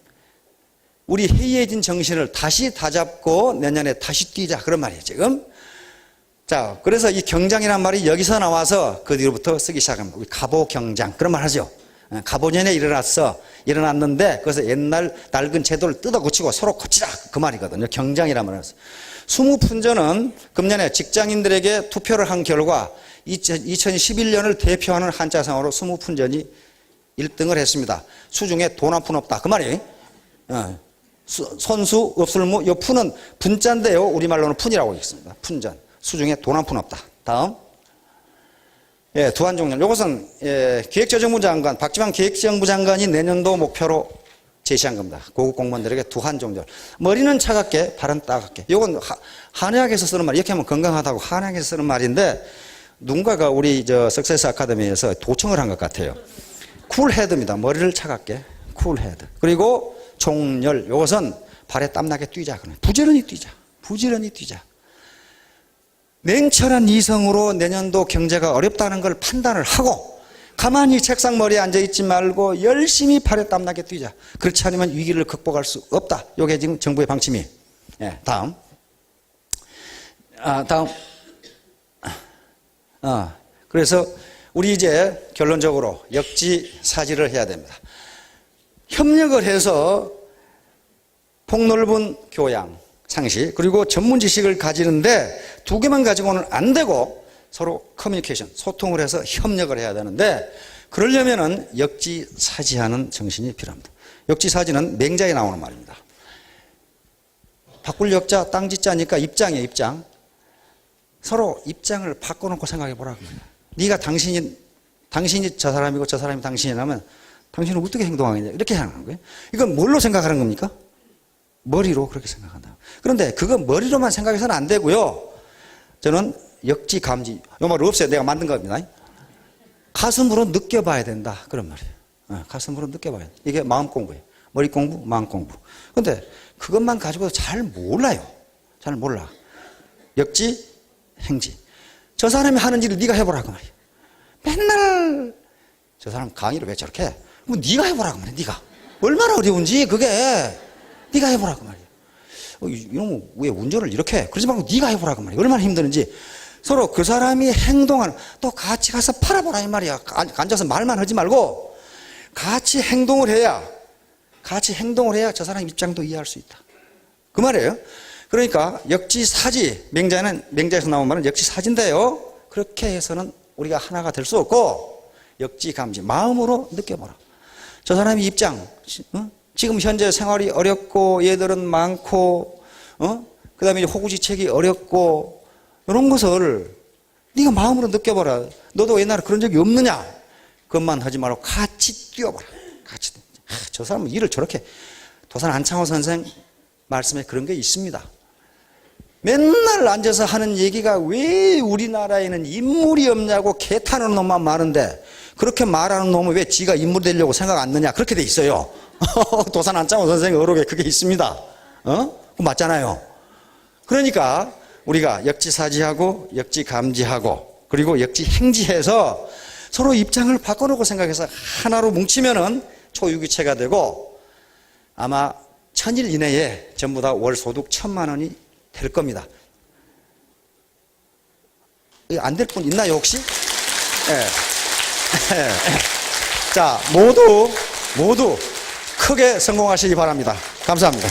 [SPEAKER 1] 우리 해이해진 정신을 다시 다잡고 내년에 다시 뛰자. 그런 말이에요, 지금. 자, 그래서 이 경장이라는 말이 여기서 나와서 그 뒤로부터 쓰기 시작합니다. 우리 갑오경장. 그런 말 하죠. 갑오년에 일어났는데 그래서 옛날 낡은 제도를 뜯어 고치고 서로 고치자. 그 말이거든요. 경장이라는 말을 해서. 수무푼전은 금년에 직장인들에게 투표를 한 결과 2011년을 대표하는 한자성어로 수무푼전이 1등을 했습니다. 수중에 돈 한 푼 없다. 그 말이에요. 선수, 없을무, 요 푼은 분자인데요. 우리말로는 푼이라고 있습니다. 푼전. 수중에 돈 한 푼 없다. 다음. 두한종렬. 이것은 기획재정부 장관, 박지원 기획재정부 장관이 내년도 목표로 제시한 겁니다. 고급 공무원들에게 두한종절. 머리는 차갑게, 발은 따갑게. 이건 한의학에서 쓰는 말, 이렇게 하면 건강하다고 한의학에서 쓰는 말인데 누군가가 우리 석세스 아카데미에서 도청을 한 것 같아요. 쿨헤드입니다. 머리를 차갑게, 쿨헤드. 그리고 종열. 이것은 발에 땀나게 뛰자. 부지런히 뛰자. 냉철한 이성으로 내년도 경제가 어렵다는 걸 판단을 하고 가만히 책상 머리에 앉아있지 말고 열심히 발에 땀나게 뛰자. 그렇지 않으면 위기를 극복할 수 없다. 이게 지금 정부의 방침이에요. 다음. 그래서 우리 이제 결론적으로 역지사지를 해야 됩니다. 협력을 해서 폭넓은 교양, 상식, 그리고 전문 지식을 가지는데 두 개만 가지고는 안 되고 서로 커뮤니케이션, 소통을 해서 협력을 해야 되는데 그러려면은 역지사지하는 정신이 필요합니다. 역지사지는 맹자에 나오는 말입니다. 바꿀 역자, 땅짓자니까 입장이에요, 입장. 서로 입장을 바꿔놓고 생각해 보라고. 네가 당신이 저 사람이고 저 사람이 당신이라면 당신은 어떻게 행동하겠냐 이렇게 하는 거예요. 이건 뭘로 생각하는 겁니까? 머리로 그렇게 생각한다. 그런데 그건 머리로만 생각해서는 안 되고요. 저는 역지감지, 이 말 없어요. 내가 만든 겁니다. 가슴으로 느껴봐야 된다. 그런 말이에요. 가슴으로 느껴봐야 된다. 이게 마음 공부예요. 머리 공부, 마음 공부. 근데 그것만 가지고 잘 몰라요. 잘 몰라. 역지, 행지. 저 사람이 하는 일을 네가 해보라고 말이야. 맨날 저 사람 강의를 왜 저렇게 해? 뭐 네가 해보라고 말이야. 네가 얼마나 어려운지 그게 네가 해보라고 말이야. 이놈 왜 운전을 이렇게 해? 그러지 말고 네가 해보라고 말이야. 얼마나 힘드는지 서로 그 사람이 행동하는 또 같이 가서 팔아보라 이 말이야. 앉아서 말만 하지 말고 같이 행동을 해야 저 사람 입장도 이해할 수 있다. 그 말이에요. 그러니까 역지사지, 맹자에서 나온 말은 역지사지인데요. 그렇게 해서는 우리가 하나가 될 수 없고 역지감지, 마음으로 느껴보라. 저 사람의 입장, 지금 현재 생활이 어렵고 얘들은 많고, 그 다음에 호구지책이 어렵고 이런 것을 네가 마음으로 느껴보라. 너도 옛날에 그런 적이 없느냐? 그것만 하지 말고 같이 뛰어보라. 같이. 저 사람은 일을 저렇게, 도산 안창호 선생 말씀에 그런 게 있습니다. 맨날 앉아서 하는 얘기가 왜 우리나라에는 인물이 없냐고 개타는 놈만 많은데 그렇게 말하는 놈은 왜 지가 인물 되려고 생각 안 느냐? 그렇게 돼 있어요. 도산 안창호 선생의 어록에 그게 있습니다. 맞잖아요. 그러니까 우리가 역지사지하고 역지감지하고 그리고 역지행지해서 서로 입장을 바꿔놓고 생각해서 하나로 뭉치면은 초유기체가 되고 아마 1000일 이내에 전부 다 월 소득 1000만 원이 될 겁니다. 안 될 분 있나요 혹시? 네. 자, 모두 크게 성공하시기 바랍니다. 감사합니다.